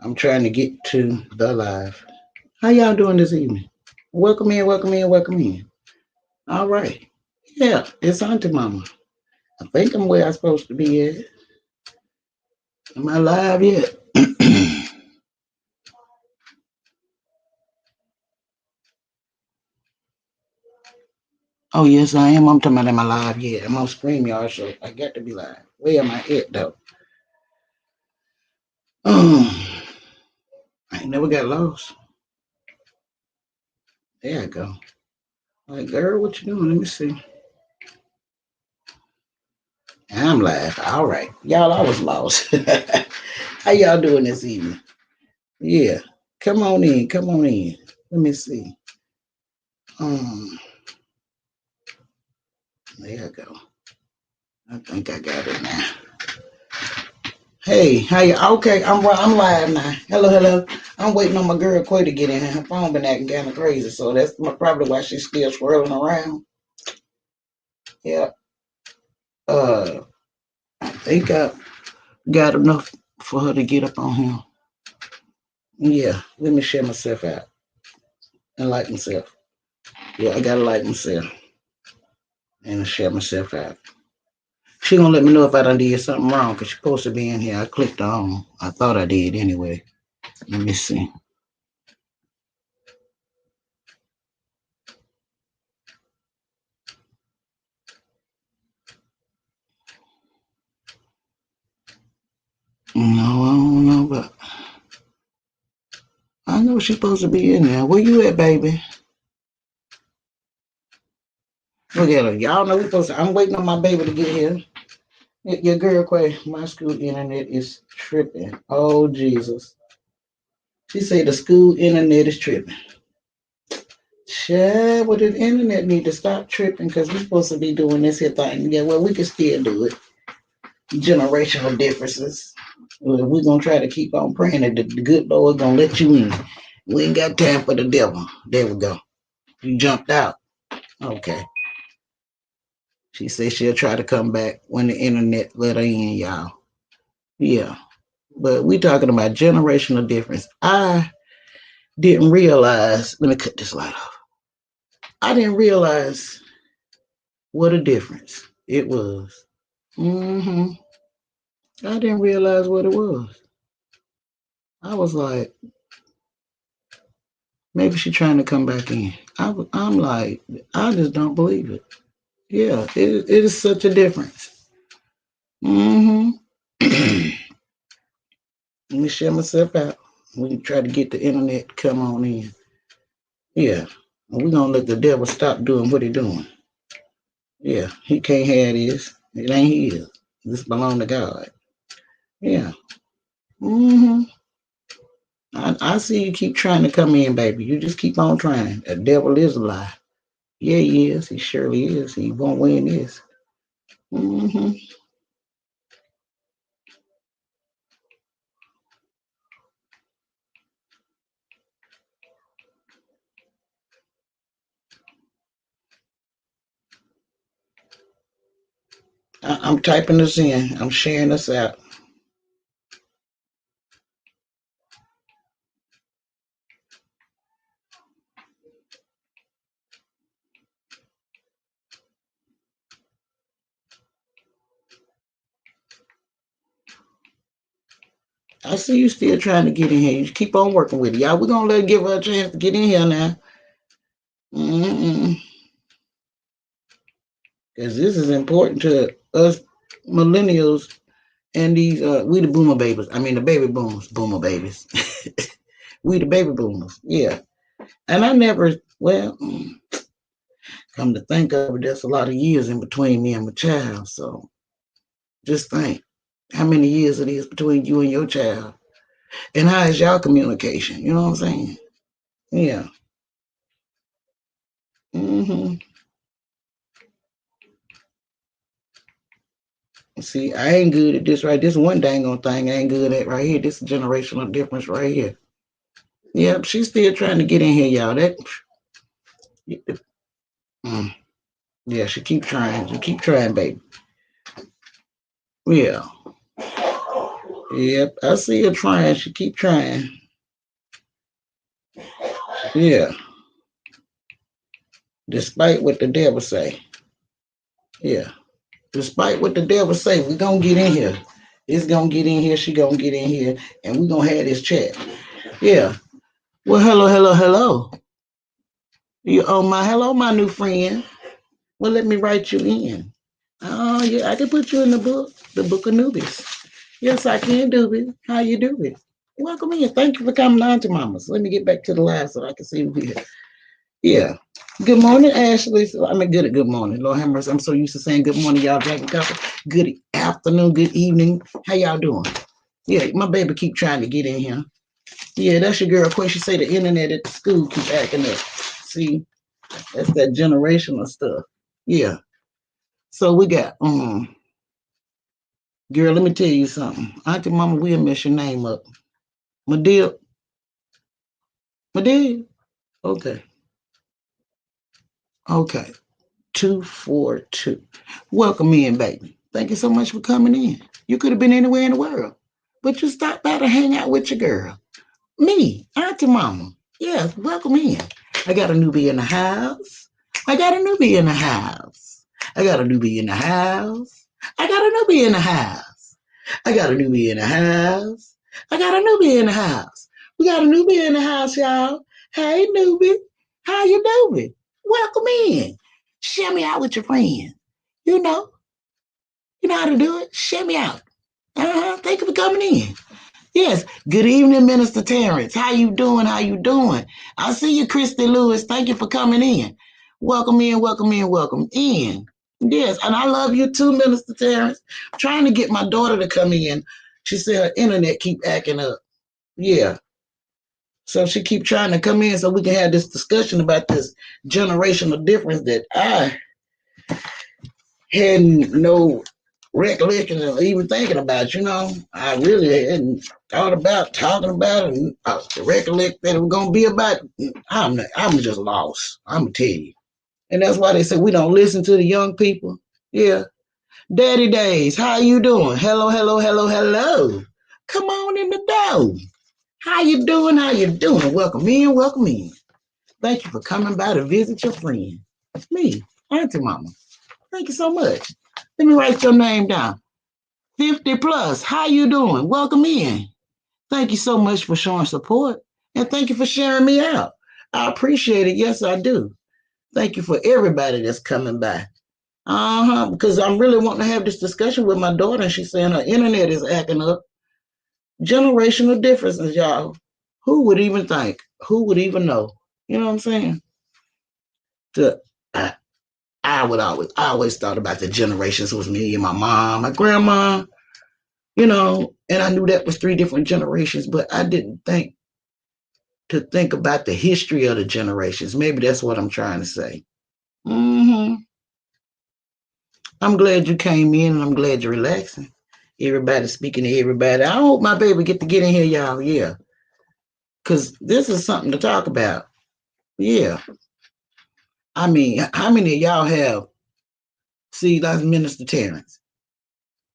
I'm trying to get to the live. How y'all doing this evening? Welcome in, welcome in, welcome in. All right. Yeah, it's Auntie Mama. I think I'm where I'm supposed to be at. Am I live yet? Oh, yes, I am. I'm talking about am I live yet? I'm on StreamYard, so I got to be live. Where am I at, though? Um, I ain't never got lost. There I go. Like, girl, what you doing? Let me see. I'm live. All right. Y'all, I was lost. How y'all doing this evening? Yeah. Come on in. Come on in. Let me see. Um, there I go. I think I got it now. Hey, how you? Okay, I'm live now. Hello, hello. I'm waiting on my girl Quay to get in here. Her phone been acting kind of crazy, so that's probably why she's still swirling around. Yeah. Uh, I think I got enough for her to get up on here. Yeah. Let me share myself out and like myself. Yeah, I gotta like myself and share myself out. She gonna let me know if I done did something wrong because she supposed to be in here. I clicked on. I thought I did anyway. Let me see. No, I don't know, but I know she's supposed to be in there. Where you at, baby? Look at her. Y'all know we supposed to. I'm waiting on my baby to get here. Your girl, Quay, my school internet is tripping. Oh, Jesus. She said the school internet is tripping. Chad, well, the internet need to stop tripping because we're supposed to be doing this here thing. Yeah, well, we can still do it. Generational differences. Well, we're going to try to keep on praying that the good Lord going to let you in. We ain't got time for the devil. There we go. You jumped out. Okay. She said she'll try to come back when the internet let her in, y'all. Yeah. But we talking about generational difference. I didn't realize, let me cut this light off. I didn't realize what a difference it was. hmm I didn't realize what it was. I was like, maybe she's trying to come back in. I'm like, I just don't believe it. Yeah, it is such a difference. hmm Let me share myself out. We can try to get the internet to come on in. Yeah, we're gonna let the devil stop doing what he doing. Yeah, he can't have this. It ain't his. This belong to God. Yeah. hmm I see you keep trying to come in, baby. You just keep on trying. The devil is a lie. Yeah, he is. He surely is. He won't win this. hmm I'm typing this in. I'm sharing this out. I see you still trying to get in here. You keep on working with it, y'all. We're gonna give her a chance to get in here now. Because this is important to us millennials and these we the boomer babies. I mean the baby boomers, boomer babies. We the baby boomers. Yeah. And I never well come to think of it, there's a lot of years in between me and my child. So just think how many years it is between you and your child. And how is y'all communication? You know what I'm saying? Yeah. hmm See, I ain't good at this right. This one dang on thing I ain't good at right here. This generational difference right here. Yep, she's still trying to get in here, y'all. That mm, yeah, she keep trying. She keep trying, baby. Yeah. Yep, I see her trying. She keep trying. Yeah, despite what the devil say. Yeah, despite what the devil say, we gonna get in here. It's gonna get in here. She gonna get in here, and we gonna have this chat. Yeah. Well, hello, hello, hello. You oh my hello, my new friend. Well, let me write you in. Oh yeah, I can put you in the book of Nubis. Yes, I can do it. How you do it? Welcome in. Thank you for coming on to Mamas. Let me get back to the live so I can see who here. Yeah. Good morning, Ashley. I mean, good morning. Lord have mercy. I'm so used to saying good morning, y'all drinking coffee. Good afternoon, good evening. How y'all doing? Yeah, my baby keep trying to get in here. Yeah, that's your girl. Quay. She say the internet at the school keep acting up. See, that's that generational stuff. Yeah. So we got girl, let me tell you something. Auntie Mama will mess your name up. Madil. Madil. Okay. Okay. 242. Welcome in, baby. Thank you so much for coming in. You could have been anywhere in the world, but you stopped by to hang out with your girl. Me, Auntie Mama. Yes, welcome in. I got a newbie in the house. I got a newbie in the house. I got a newbie in the house. I got a newbie in the house. I got a newbie in the house. I got a newbie in the house. We got a newbie in the house, y'all. Hey, newbie. How you doing? Welcome in. Share me out with your friends. You know, you know how to do it. Share me out. Thank you for coming in. Yes. Good evening, Minister Terrence. How you doing? How you doing? I see you, Christy Lewis. Thank you for coming in. Welcome in, welcome in, welcome in. Yes, and I love you too, Minister Terrence. I'm trying to get my daughter to come in. She said her internet keep acting up. Yeah. So she keep trying to come in so we can have this discussion about this generational difference that I hadn't no recollection of even thinking about. I really hadn't thought about talking about it and recollect that it was gonna be about. I'm just lost. I'm gonna tell you, and that's why they say we don't listen to the young people. Yeah, Daddy Days, how you doing? Hello, hello, hello, hello. Come on in the door. How you doing? How you doing? Welcome in, welcome in. Thank you for coming by to visit your friend. Me, Auntie Mama. Thank you so much. Let me write your name down. 50 plus. How you doing? Welcome in. Thank you so much for showing support. And thank you for sharing me out. I appreciate it. Yes, I do. Thank you for everybody that's coming by. Because I'm really wanting to have this discussion with my daughter, and she's saying her internet is acting up. Generational differences, y'all. Who would even think? Who would even know? You know what I'm saying? To, I, I always thought about the generations. It was me and my mom, my grandma, and I knew that was three different generations, but I didn't think about the history of the generations. Maybe that's what I'm trying to say. hmm I'm glad you came in, and I'm glad you're relaxing. Everybody speaking to everybody. I hope my baby get in here, y'all. Yeah, because this is something to talk about. Yeah, I mean, how many of y'all have? See, that's Minister Terrence.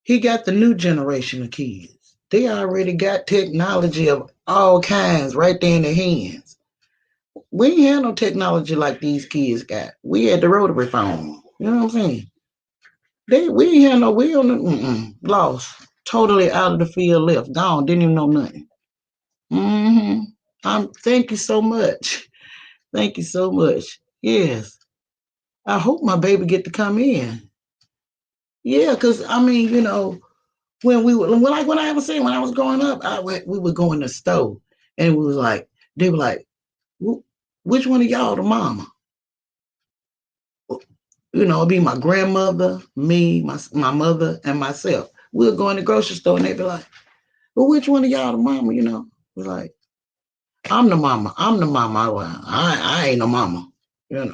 He got the new generation of kids. They already got technology of all kinds right there in their hands. We ain't had no technology like these kids got. We had the rotary phone. You know what I'm saying? We ain't had no wheel. Lost. Totally out of the field, left, gone, didn't even know nothing. Mm-hmm. Thank you so much. Thank you so much. Yes. I hope my baby get to come in. Yeah, because I mean, when we were like when I was saying when I was growing up, we would go in the store and we was like, they were like, which one of y'all the mama? It'd be my grandmother, me, my mother, and myself. We'll go in the grocery store and they'd be like, well, which one of y'all the mama? We're like, I'm the mama. I'm the mama. I ain't no mama. You know,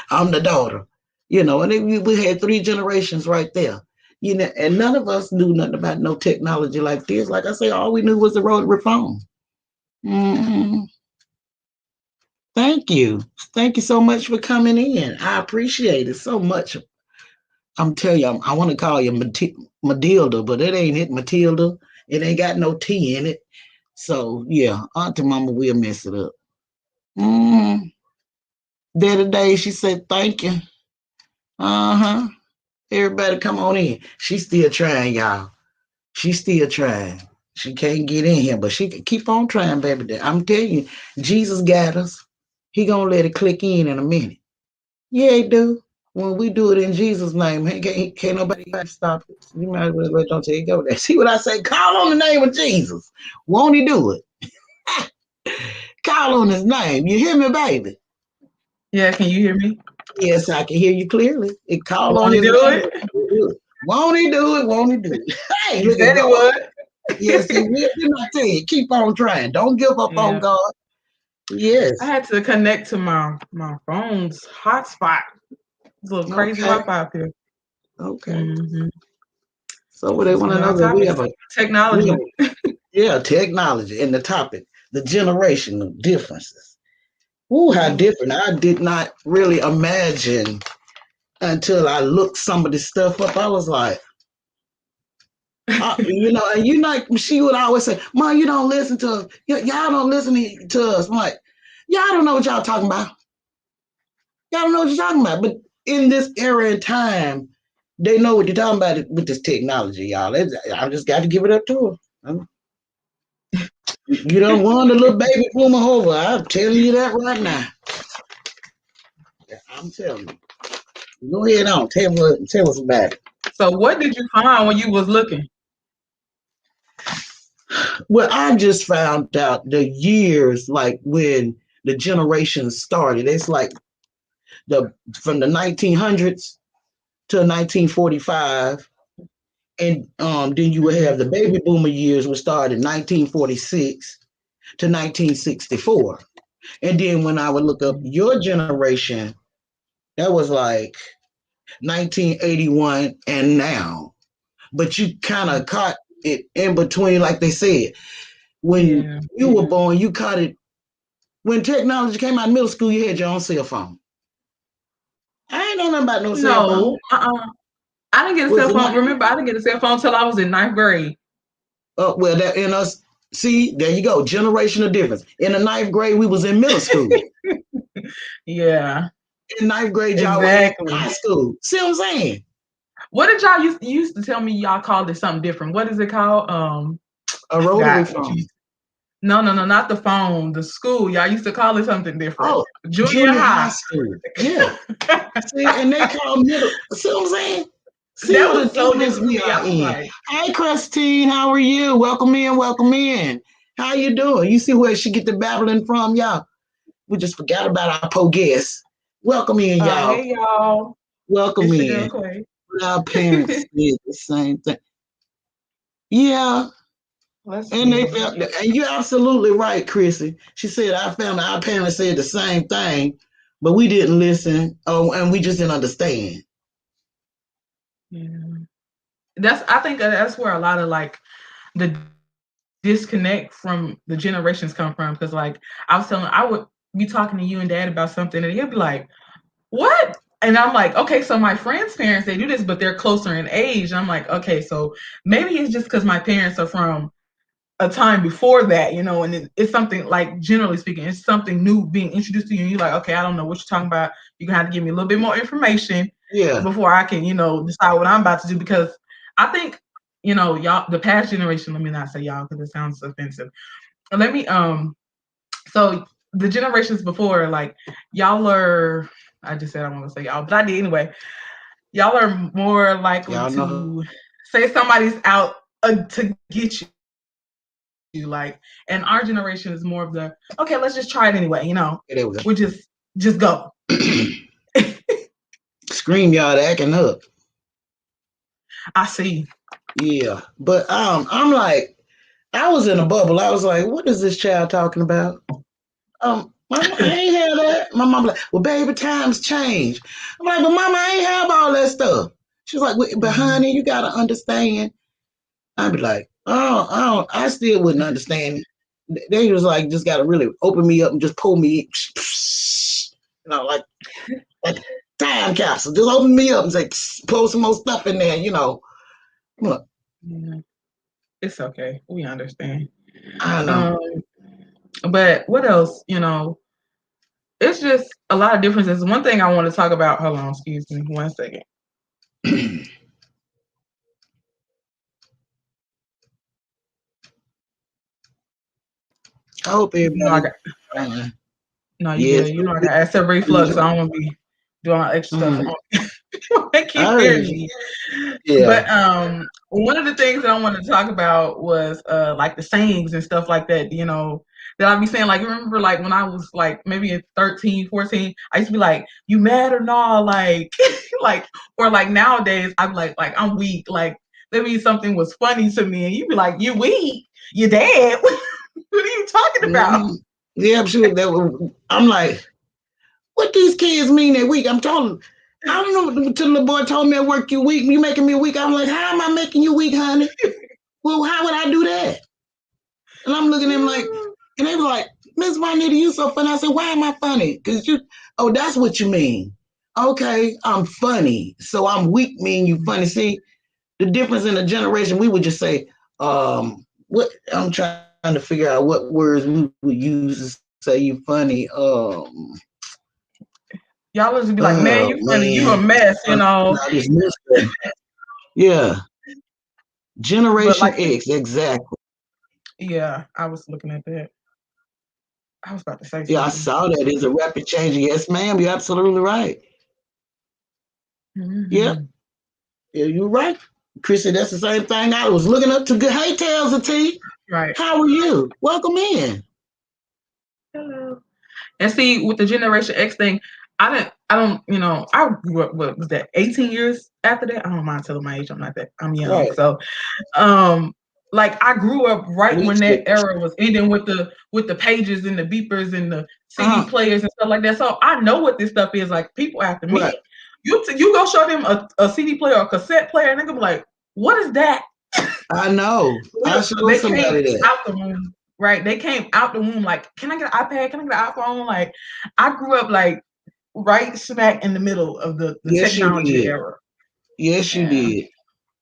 I'm the daughter. And then we had three generations right there. And none of us knew nothing about no technology like this. Like I say, all we knew was the rotary phone. hmm Thank you. Thank you so much for coming in. I appreciate it so much. I'm telling you, I want to call you Matilda, but it ain't it, Matilda. It ain't got no T in it. So yeah, Auntie Mama will mess it up. Mm. The other day she said, "Thank you." Uh-huh. Everybody come on in. She's still trying, y'all. She's still trying. She can't get in here, but she can keep on trying, baby. I'm telling you, Jesus got us. He gonna let it click in a minute. Yeah, he do. When we do it in Jesus' name, can't nobody stop it. You might as well let don't take it go there. See what I say? Call on the name of Jesus. Won't he do it? Call on his name. You hear me, baby? Yeah, can you hear me? Yes, I can hear you clearly. It call on Want to his do name. it? Won't he do it? Won't he do it? Hey, You look at said it God. Yes, he would. will. Didn't I tell you? Keep on trying. Don't give up on Yeah. God. I Yes. had to connect to my phone's hotspot. It's a little crazy Okay. Wi-Fi up here. Okay. Mm-hmm. So what they want to Good know on that topics. we Technology. have yeah, technology and the topic, the generational differences. Ooh, how Ooh. different. I did not really imagine until I looked some of this stuff up. I was like, and she would always say, "Mom, you don't listen to us. Y'all don't listen to us." I'm like, y'all don't know what y'all talking about. Y'all don't know what you're talking about. But in this era and time, they know what you're talking about with this technology, y'all. I just got to give it up to them. You don't want a little baby boomer over. I'm telling you that right now. I'm telling you. Go ahead on. Tell us about it. So what did you find when you was looking? Well, I just found out the years like when the generations started. It's like the from the 1900s to 1945, and then you would have the baby boomer years, which started in 1946 to 1964. And then when I would look up your generation, that was like 1981 and now. But you kind of caught it in between, like they said. When Yeah. you were born, you caught it. When technology came out in middle school, you had your own cell phone. I ain't know nothing about no cell phone. No. I didn't get a Was cell it phone. not? Remember, I didn't get a cell phone until I was in ninth grade. Well, that in us. See, there you go. Generational difference. In the ninth grade, we was in middle school. Yeah. In ninth grade, y'all were in Exactly. high school. See what I'm saying? What did y'all used to tell me y'all called it something different? What is it called? A I rotary forgot what you phone. used to. No, not the phone, the school. Y'all used to call it something different. Oh, Junior junior high high. school. Yeah. See, and they call middle. See what I'm saying? See That what a was so difference different we to me. are I was in. like, Hey, Christine, how are you? Welcome in, welcome in. How you doing? You see where she get the babbling from, y'all? We just forgot about our poor guests. Welcome in, y'all. hey y'all, Welcome it's your in. girl Clay. Our parents did the same thing. Yeah, Let's and they see. felt, and you're absolutely right, Chrissy. She said our parents said the same thing, but we didn't listen. Oh, and we just didn't understand. Yeah. I think that's where a lot of like the disconnect from the generations come from. Because like I would be talking to you and dad about something and he'd be like, what? And I'm like, okay, so my friends' parents, they do this, but they're closer in age. And I'm like, okay, so maybe it's just because my parents are from a time before that, and it's something like, generally speaking, it's something new being introduced to you. And you're like, okay, I don't know what you're talking about. You're going to have to give me a little bit more information Yeah, before I can, decide what I'm about to do. Because I think, y'all, the past generation, let me not say y'all because it sounds offensive. Let me, so the generations before, like, y'all are, I just said I want to say y'all, but I did anyway. Y'all are more likely y'all know. to say somebody's out to get you, like, and our generation is more of the, okay, let's just try it anyway. We There we just go. go. Scream y'all acting up. I see. Yeah, but I'm like, I was in a bubble. I was like, what is this child talking about? Mama, I ain't have that. My mom like, well, baby, times change. I'm like, but mama, I ain't have all that stuff. She's like, but Mm. honey, you gotta understand. I'd be like, oh, I still wouldn't understand it. They was like, just gotta really open me up and just pull me, like Time capsule. Just open me up and say, post some more stuff in there, Look, Yeah, it's okay. We understand. I know. Um, but what else? It's just a lot of differences. One thing I want to talk about. Hold on, excuse me, 1 second. I hope I everybody. got no, you Yes. good. I got acid reflux, so I don't want to be doing all extra stuff. They I keep heard hearing you. me. Yeah. But one of the things that I wanted to talk about was like the sayings and stuff like that, that I'd be saying. Like, remember, like when I was like maybe at 13, 14, I used to be like, you mad or not? Like like, or like nowadays I'd be like I'm weak. Like maybe something was funny to me and you'd be like, you weak, you dead. What are you talking about? Mm-hmm. Yeah, I'm sure I'm like, what these kids mean they're weak? I'm telling I don't know. Till the boy told me at work, you weak. You making me weak. I'm like, how am I making you weak, honey? Well, how would I do that? And I'm looking at him like, and they were like, Miss Juanita, you so funny. I said, why am I funny? Because oh, that's what you mean. Okay, I'm funny. So I'm weak mean you funny. See, the difference in the generation, we would just say, what I'm trying to figure out what words we would use to say you funny. Y'all just be like, man, Oh you funny, you a man. mess, I just missed that. Yeah. But Generation like, X, exactly. yeah, I was looking at that. I was about to say Yeah, I something. saw that. It's a rapid change. Yes, ma'am. You're absolutely right. Yep. Mm-hmm. Yeah, you're right. Chrissy, that's the same thing. I was looking up to good. Hey, Tails and T. Right. How are you? Welcome in. Hello. And see, with the Generation X thing, I grew up, what was that, 18 years after that? I don't mind telling my age. I'm not that, I'm young. Right. So, like I grew up right We when that switched. era was ending with the pages and the beepers and the CD Uh-huh. players and stuff like that. So I know what this stuff is. Like people after Right. me, you go show them a CD player or a cassette player, and they're gonna be like, what is that? I know. I showed They came somebody that. out the womb, right? They came out the womb like, can I get an iPad? Can I get an iPhone? Like, I grew up like right smack in the middle of the Yes, you technology did. era. Yes, you Yeah. did.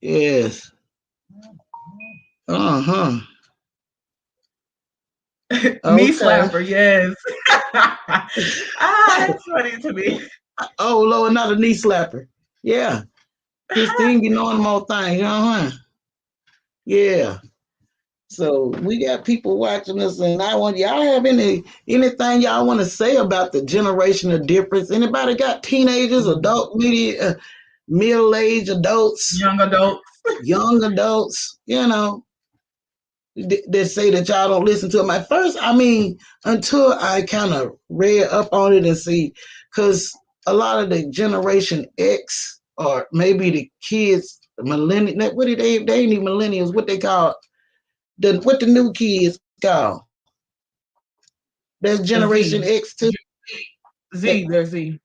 Yes. Uh-huh. Knee Okay. slapper, yes. That's funny to me. Oh, Lord, another knee slapper. Yeah. Christine be knowing more things. Uh-huh. Yeah. So we got people watching us, and I want y'all have anything y'all want to say about the generational difference? Anybody got teenagers, adult, middle-aged adults, Young adults. young adults? That say that y'all don't listen to them at first. I mean, until I kind of read up on it and see, because a lot of the Generation X or maybe the kids, the millennials, what they ain't even millennials, what they call what the new kids call. That's The Generation Z. X too. Z, there's Z.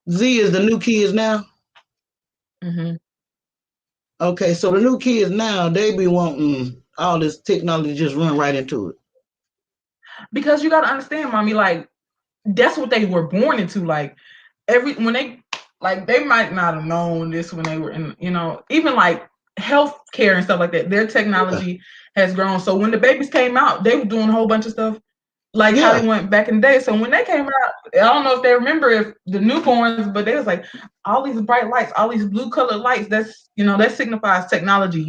Z is the new kids now. Mm-hmm. Okay, so the new kids now they be wanting all this technology just run right into it. Because you gotta understand, mommy, like that's what they were born into. Like when they might not have known this when they were in, even like healthcare and stuff like that. Their Yeah, technology has grown. So when the babies came out, they were doing a whole bunch of stuff like how yeah. they went back in the day. So when they came out, I don't know if they remember if the newborns, but they was like all these bright lights, all these blue colored lights. That signifies technology.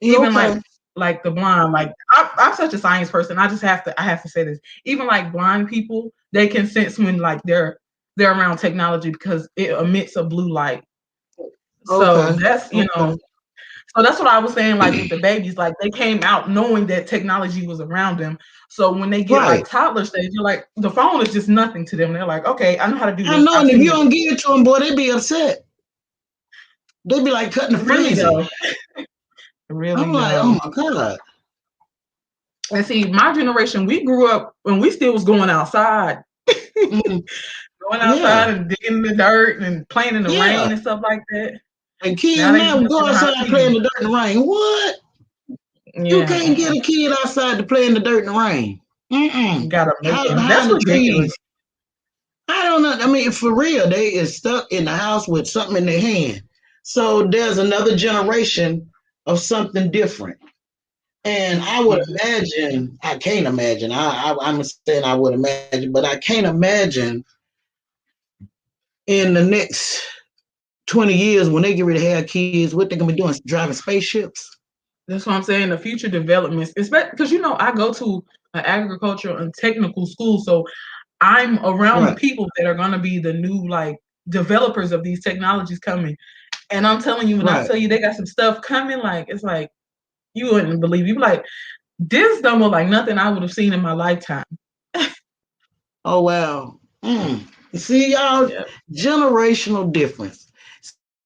Even Okay. like the blind. Like I'm such a science person. I have to say this. Even like blind people, they can sense when like they're around technology because it emits a blue light. So Okay. that's Okay. so that's what I was saying, like with the babies, like they came out knowing that technology was around them. So when they get Right. like toddler stage, you're like, the phone is just nothing to them. They're like, okay, I know how to do I this. know, I've and if seen you it don't before. give it to them, boy, they be upset. They be like cutting the Really freezer. though. I'm Really like, oh though. my God. And see, my generation, we grew up when we still was going outside. Mm, Going yeah. outside and digging in the dirt and playing in the rain Yeah. and stuff like that. And kids Now they just now messing go behind outside playing TV. in the dirt and the rain. What? You Yeah. can't get a kid outside to play in the dirt and the rain. You Mm-mm. gotta make Hide it. behind That's the trees. ridiculous. I don't know. I mean, for real, they is stuck in the house with something in their hand. So there's another generation of something different. And I would Yeah. imagine, I can't imagine. I'm saying I would imagine, but I can't imagine in the next 20 years when they get ready to have kids, what they're gonna be doing, driving spaceships. That's what I'm saying. The future developments, especially because I go to an agricultural and technical school, so I'm around the Right, people that are gonna be the new like developers of these technologies coming. And I'm telling you, when I right. tell you they got some stuff coming, like it's like you wouldn't believe. You be like, this don't look like nothing I would have seen in my lifetime. Oh wow. See y'all, Yeah. generational difference.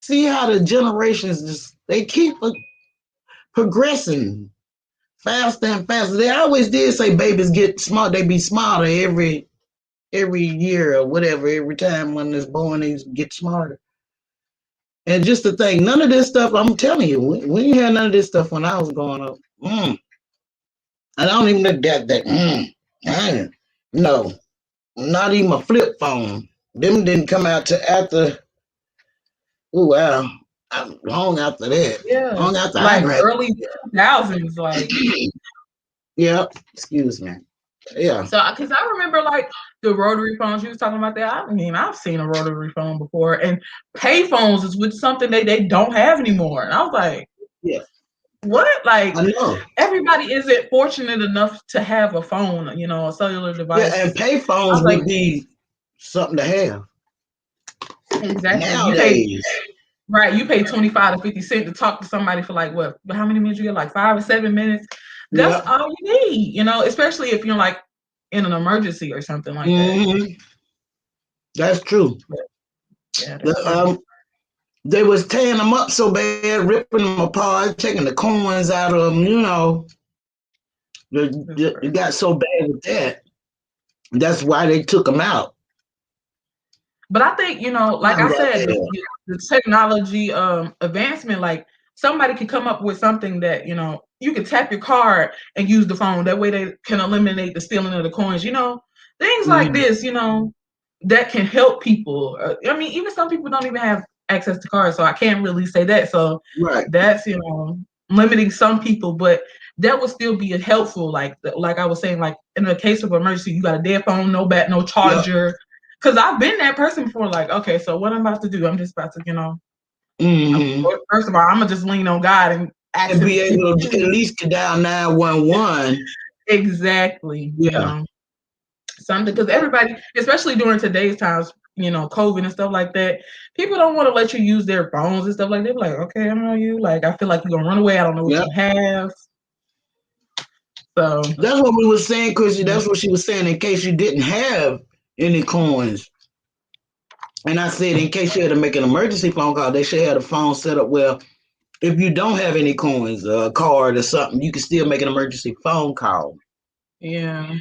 See how the generations just they keep progressing faster and faster. They always did say babies get smart. They be smarter every year or whatever. Every time when it's born, they get smarter. And just to think, none of this stuff. I'm telling you, we didn't have none of this stuff when I was growing up. I don't even look that. I, no, not even a flip phone. Them didn't come out to after. Oh wow, long after that, Yeah. long after I Like graduated. early 2000s, like Yeah, excuse me. Yeah, so because I remember like the rotary phones you was talking about that. I mean, I've seen a rotary phone before, and pay phones is with something they don't have anymore. And I was like, yeah, what? Like I know. everybody isn't fortunate enough to have a phone, a cellular Yeah, and device. pay I phones was like, would be something to have exactly. nowadays. You pay 25 to 50 cents to talk to somebody for like what? How many minutes you get? Like 5 or 7 minutes. That's Yeah. all you need, especially if you're like in an emergency or something like that. hmm That's true. But yeah, The, that's crazy. they was tearing them up so bad, ripping them apart, taking the coins out of them. That's It crazy. got so bad with that. That's why they took them out. But I think, like I'm I like, said, yeah, the technology advancement, like somebody could come up with something that, you could tap your card and use the phone. That way they can eliminate the stealing of the coins, things like mhm, this, that can help people. I mean, even some people don't even have access to cards, so I can't really say that. So right. that's, limiting some people, but that would still be helpful. Like I was saying, like in the case of emergency, you got a dead phone, no bat, no Yep. charger. Because I've been that person before. Like, okay, so what I'm about to do? I'm just about to, hmm first of all, I'm gonna just lean on God and ask And Him be to give able me to at peace. least get down 911. Exactly. Yeah. Something because everybody, especially during today's times, COVID and stuff like that, people don't want to let you use their phones and stuff like that. They're like, okay, I know you. Like, I feel like you're gonna run away. I don't know what Yep. you have. So, That's what we was saying, Chrissy. yeah. That's what she was saying in case you didn't have any coins. And I said, in case you had to make an emergency phone call, they should have a phone set up where if you don't have any coins, a card or something, you can still make an emergency phone call. Yeah.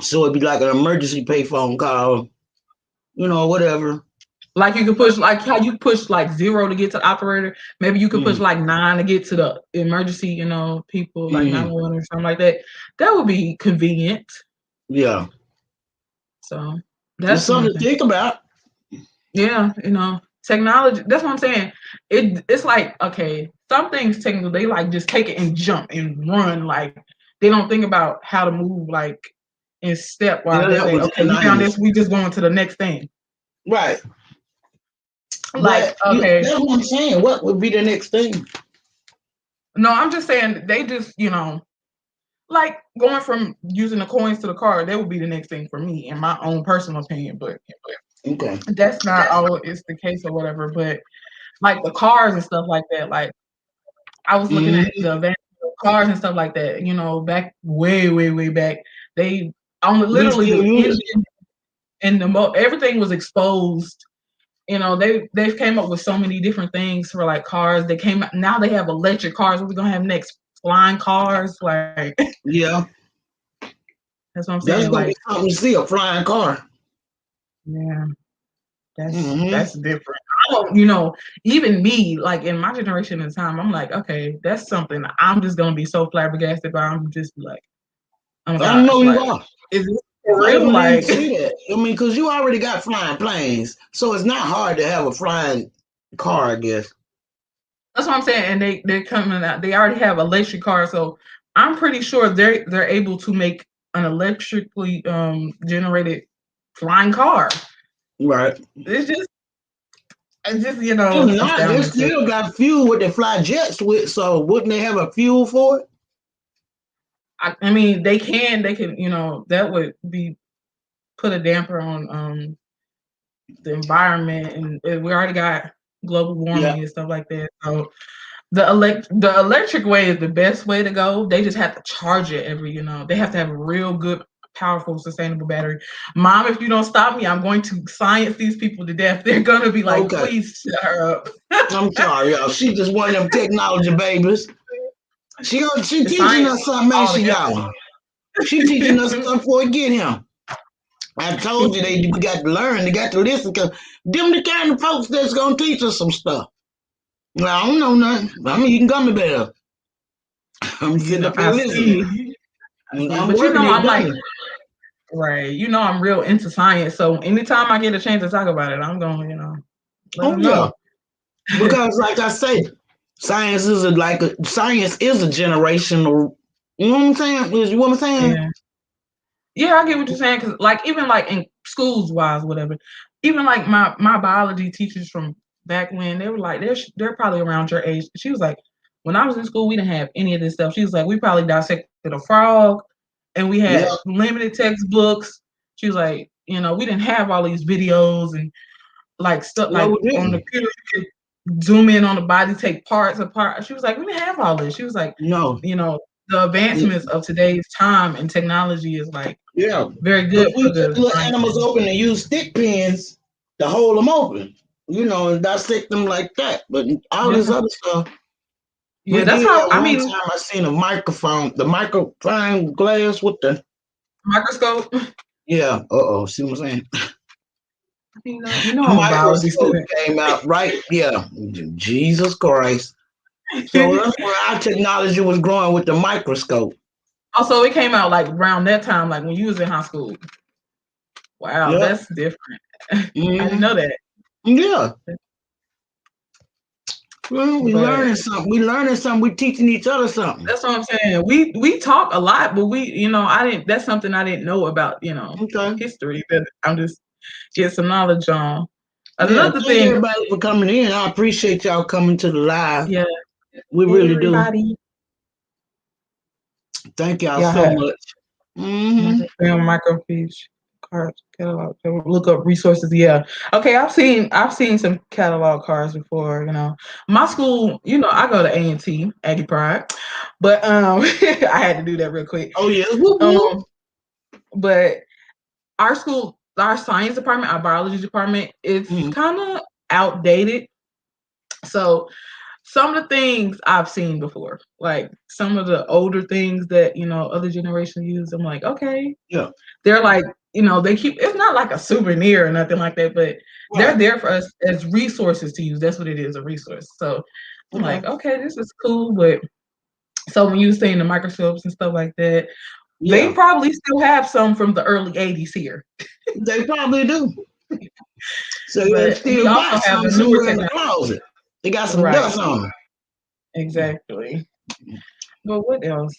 So it'd be like an emergency pay phone call, whatever. Like you could push, like how you push like 0 to get to the operator. Maybe you could push Mm, like 9 to get to the emergency, people like mm, 911 or something like that. That would be convenient. yeah. So It's that's one something to thing. think about. Yeah, technology. That's what I'm saying. It's like, okay, some things technical, they like just take it and jump and run. Like they don't think about how to move like in stepwise. It'll They help say, with okay, we found things. this, we just going to the next thing. Right. Like, But okay, that's what I'm saying. What would be the next thing? no, I'm just saying they just, like going from using the coins to the card, that would be the next thing for me, in my own personal opinion. But Okay. that's not always the case or whatever. But like the cars and stuff like that, like I was looking at Mm-hmm. the advanced cars and stuff like that, back way, way, way back. They on We literally still the use it. engine and everything was exposed. They've came up with so many different things for like cars. They came out now they have electric cars. What we gonna have next? Flying cars, like Yeah. that's what I'm That's saying. gonna be Like, something to see, a flying car. yeah, Mm-hmm. that's different. I don't, even me, like in my generation and time, I'm like, okay, that's something I'm just gonna be so flabbergasted by. I'm just like, oh my I know gosh, you like are. is it? For I real, definitely like see that. I mean, because you already got flying planes, so it's not hard to have a flying car, I guess. that's what I'm saying. And they're coming out. They already have electric cars, so I'm pretty sure they're able to make an electrically generated flying car. Right. It's just If not, they astounding to still got fuel what they fly jets with, so wouldn't they have a fuel for it? I mean, they can, that would be put a damper on the environment, and we already got global Yeah. warming and stuff like that. So the electric way is the best way to go. They just have to charge it they have to have a real good, powerful, sustainable battery. Mom, if you don't stop me, I'm going to science these people to death. They're gonna be like, Okay. please shut her up. I'm sorry, y'all. She just one of them technology babies. She The teaching science us something, ain't all she, together. y'all? She teaching us something before we get him. I told you we got to learn, they got to listen, because them the kind of folks that's gonna teach us some stuff. Well, I don't know nothing. I'm eating gummy bears. I'm sitting up here I listening. see. I see. I'm But working it I'm like, done. right. I'm real into science. So anytime I get a chance to talk about it, I'm going, let Oh them yeah. know. Because like I say, science is a generational, you know what I'm saying? You know what I'm saying? Yeah. Yeah, I get what you're saying. Cause like even like in schools wise, whatever, even like my biology teachers from back when, they were like, they're probably around your age. She was like, when I was in school, we didn't have any of this stuff. She was like, we probably dissected a frog and we Yeah. had limited textbooks. She was like, we didn't have all these videos and like stuff No, like we on the didn't. computer you could zoom in on the body, take parts apart. She was like, we didn't have all this. She was like, No. the advancements of today's time and technology is like Yeah. very good Because we for cut the the little animals science. open and use stick pins to hold them open, and dissect them like that. But all this Yeah. other stuff, Yeah, we that's did how at one time. I seen a microphone, the microphone glass with the microscope. yeah. See what I'm saying? The I'm a biology microscope student. came out right. Yeah, Jesus Christ. So that's when our technology was growing with the microscope. Also, it came out like around that time, like when you was in high school. Wow, Yep. that's different. I didn't Hmm. know that. Yeah. Well, we But learning something. We learning something. We teaching each other something. that's what I'm saying. We talk a lot, but I didn't. That's something I didn't know about. Okay. History that I'm just getting some knowledge on. Yeah. Another Thank thing, everybody for coming in. I appreciate y'all coming to the live. yeah, We hey really do. everybody, Thank y'all y'all so have much. Hmm. microfilm, microfiche, cards, catalog, look up resources. Yeah, okay. I've seen some catalog cards before. My school. I go to A&T, Aggie Pride, but I had to do that real quick. Oh yes. Whoop, whoop. Um, but our school, our science department, our biology department, it's Mhm. kind of outdated. So some of the things I've seen before, like some of the older things that other generations use, I'm like, okay, Yeah. they're like, they keep. It's not like a souvenir or nothing like that, but they're Right. there for us as resources to use. That's what it is, a resource. So I'm Okay. like, okay, this is cool, but so when you were saying the microscopes and stuff like that, they Yeah. probably still have some from the early '80s here. They probably do. So they But we still also got have some the newer somewhere in the technology. closet. They got some Right. dust on them. Exactly. But what else?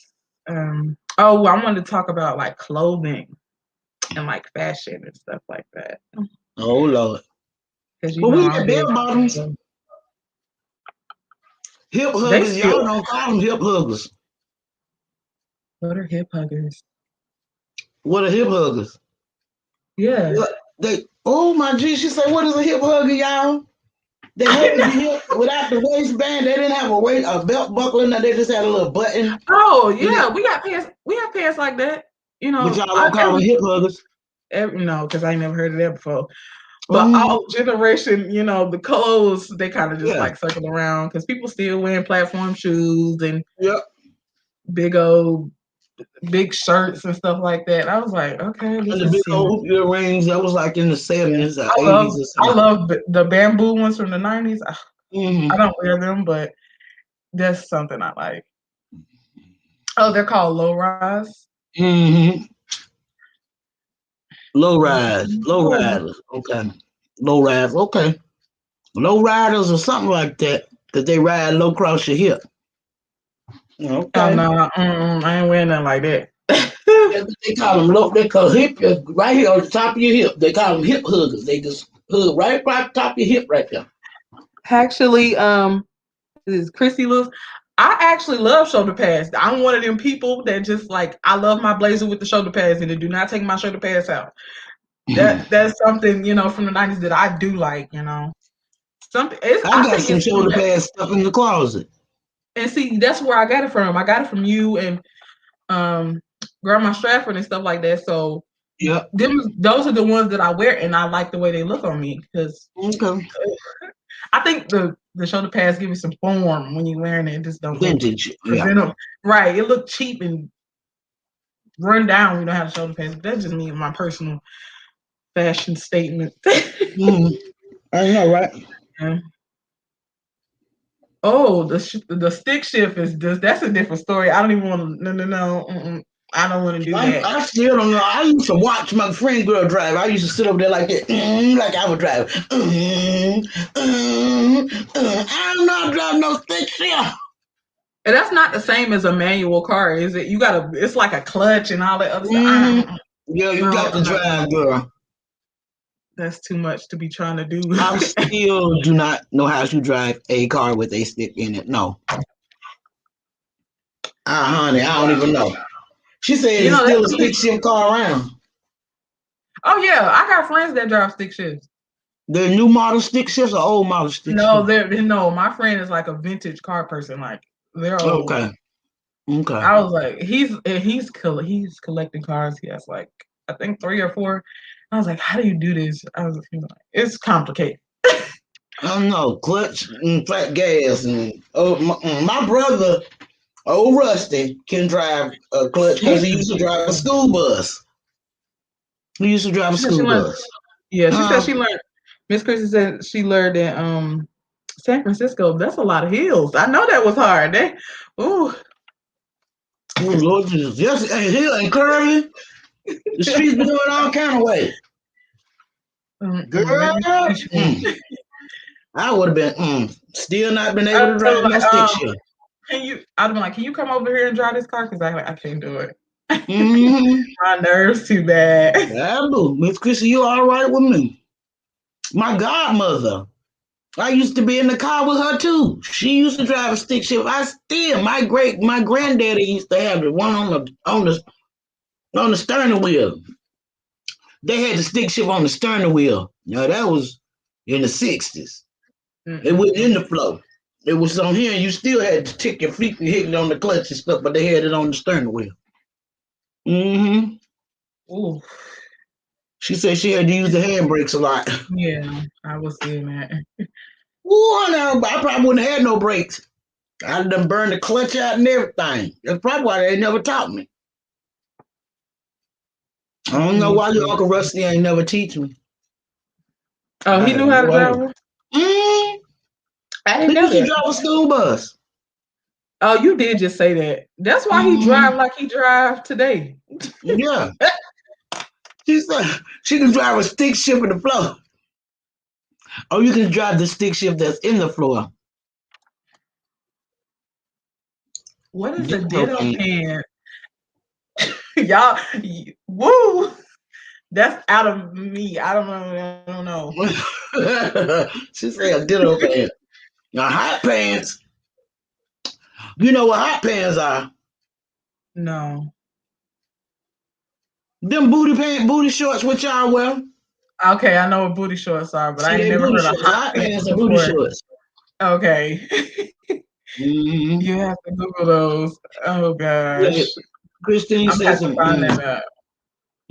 Oh, I wanted to talk about like clothing and like fashion and stuff like that. Oh Lord. Because But we I'm got bell big. bottoms, hip They huggers. still. Y'all don't call them hip huggers. What are hip huggers? What are hip huggers? Yeah. What they? Oh my G! She said, "What is a hip hugger, y'all?" They I hug the know. hip without the waistband. They didn't have a belt buckle in there. They just had a little button. Oh And yeah, we got pants. We have pants like that. but y'all don't call them hip huggers. No, because I never heard of that before. But Um, our generation, the clothes, they kind of just yeah, like circle around because people still wearing platform shoes and yep. big old big shirts and stuff like that. I was like, okay, And this the big is old earrings. That was like in the yeah. 70s or I 80s love or I something. love the bamboo ones from the 90s. I Mm-hmm. don't wear them, but that's something I like. Oh, they're called low rise. Mm-hmm. Low Mm, rise, low oh, riders. Okay. Low riders. Okay. Low riders or something like that. Cause they ride low across your hip. oh Okay. no, I ain't wearing nothing like that. That's what they call them low. They call hip right here on the top of your hip. They call them hip huggers. They just hug right across the top of your hip right there. Actually, this is Chrissy Lewis. I actually love shoulder pads. I'm one of them people that just like I love my blazer with the shoulder pads and it. Do not take my shoulder pads out. That's something from the '90s that I do like. Something. I I got think some it's shoulder pads stuff in the closet. and see that's where I got it from. I got it from you and um Grandma Stratford and stuff like that. So Yep. those are the ones that I wear and I like the way they look on me because Okay. I think the shoulder pads give you some form when you're wearing it. It just don't look Vintage. Yeah. presentable. Right. It look cheap and run down when you don't have the shoulder pads. But that's just me, my personal fashion statement. Mm, I know, right? Yeah. Oh, the stick shift is just that's a different story. I don't even want to. No. I don't want to do that. I still don't know. I used to watch my friend girl drive. I used to sit over there like that, like I would drive. I don't know how to drive no stick shift. And that's not the same as a manual car, is it? You gotta. It's like a clutch and all that other stuff. Yeah, you No, got to I'm not drive, doing that. girl. That's too much to be trying to do. I still do not know how to drive a car with a stick in it. No. Honey, I don't even know. She said it's That's still a something. stick shift car around. Oh yeah, I got friends that drive stick shifts. The new model stick shifts or old model stick No, shifts? they're no. My friend is like a vintage car person. Like they're old. Okay. Okay. I was like, he's collecting cars. He has like I think 3 or 4. I was like, how do you do this? He was like, it's complicated. I don't know. Clutch and flat gas. And my brother, old Rusty, can drive a clutch because he used to drive a school bus. He used to drive a She said she school learned. bus. Yeah, she said Uh, she learned. Miss Christie said she learned in San Francisco. That's a lot of hills. I know that was hard. Ooh, Lord Jesus. Yes, and hill and curvy. The streets be going all kind of way. let Girl, me teach you. I would have been still not been able I to was drive no like, stick shift. I'd be like, can you come over here and drive this car? Because I can't do it. Mm-hmm. My nerves too bad. Yeah, boo. Miss Chrissy, you all right with me? My godmother. I used to be in the car with her too. She used to drive a stick shift. My granddaddy used to have the one on the steering wheel. They had the stick shift on the steering wheel. That was in the 60s. It wasn't in the flow. It was on here and you still had to tick your feet and hit it on the clutch and stuff, but they had it on the steering wheel. Mm-hmm. Ooh, She said she had to use the handbrakes a lot. yeah, I was seeing that. Ooh, no, I probably wouldn't have had no brakes. I'd done burned the clutch out and everything. That's probably why they never taught me. I don't know Me why your too. Uncle Rusty ain't never teach me. Oh, I he have knew how to no idea. drive one? Mm, I didn't he know used to that. drive a school bus. Oh, you did just say that. That's why he drive Mm, like he drive today. yeah. She said she can drive a stick shift in the floor. Or you can drive the stick shift that's in the floor. What is a Ditto ditto pants. pan? Y'all, woo! That's out of me. I don't know. I don't know. She said a ditto pants. Now hot pants, you know what hot pants are? No. Them booty shorts which y'all wear. Okay, I know what booty shorts are, but I See ain't they never booty heard of shorts. hot Hot pants pants are booty before. shorts. Okay. Mm-hmm. You have to Google those. Oh Yeah. gosh. Christine I'm gonna says have to some. find that out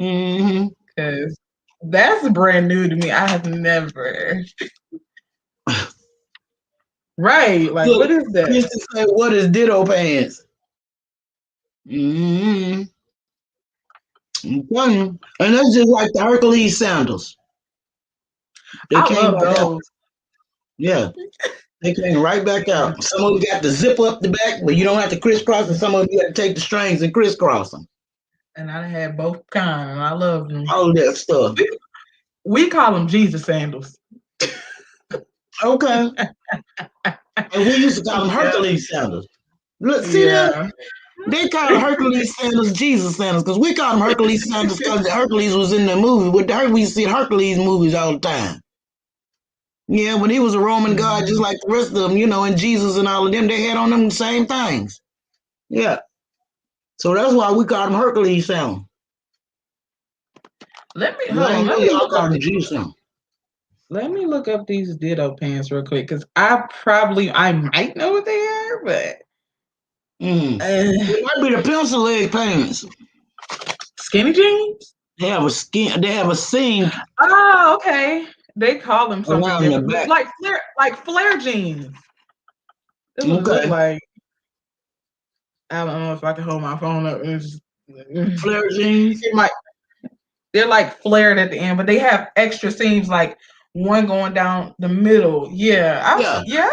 Mm-hmm. because that's brand new to me. I have never. Right. Like, what Look, is that? Christine said, "What is ditto pants?" Mm-hmm. I'm telling you. And that's just like the Hercules sandals. They I came love back out. those. Yeah, they came right back out. Some of them got the zip up the back, but you don't have to crisscross, and some of them you got to take the strings and crisscross them. and I had both kind, and I love them. all that stuff. We call them Jesus sandals. Okay. And we used to call them Yeah, Hercules sandals. Look, see that? yeah. They call Hercules sandals Jesus sandals because we call them Hercules sandals because Hercules was in the movie. With the we see Hercules movies all the time. Yeah, when he was a Roman god, just Mhm. like the rest of them, and Jesus and all of them, they had on them the same things. Yeah. So that's why we call them Hercules sandals. Let me But hold I on. ain't know Let me y'all look call up. them Jesus sandals. Let me look up these ditto pants real quick because I might know what they are, but Mm. uh, It might be the pencil leg pants. skinny jeans. They have a skin. They have a seam Oh, okay. They call them something around the different, back. like flare jeans. That's what it looked Okay. like. I don't know if I can hold my phone up. Flare jeans. It might. They're like flared at the end, but they have extra seams, like one going down the middle. Yeah, Yeah.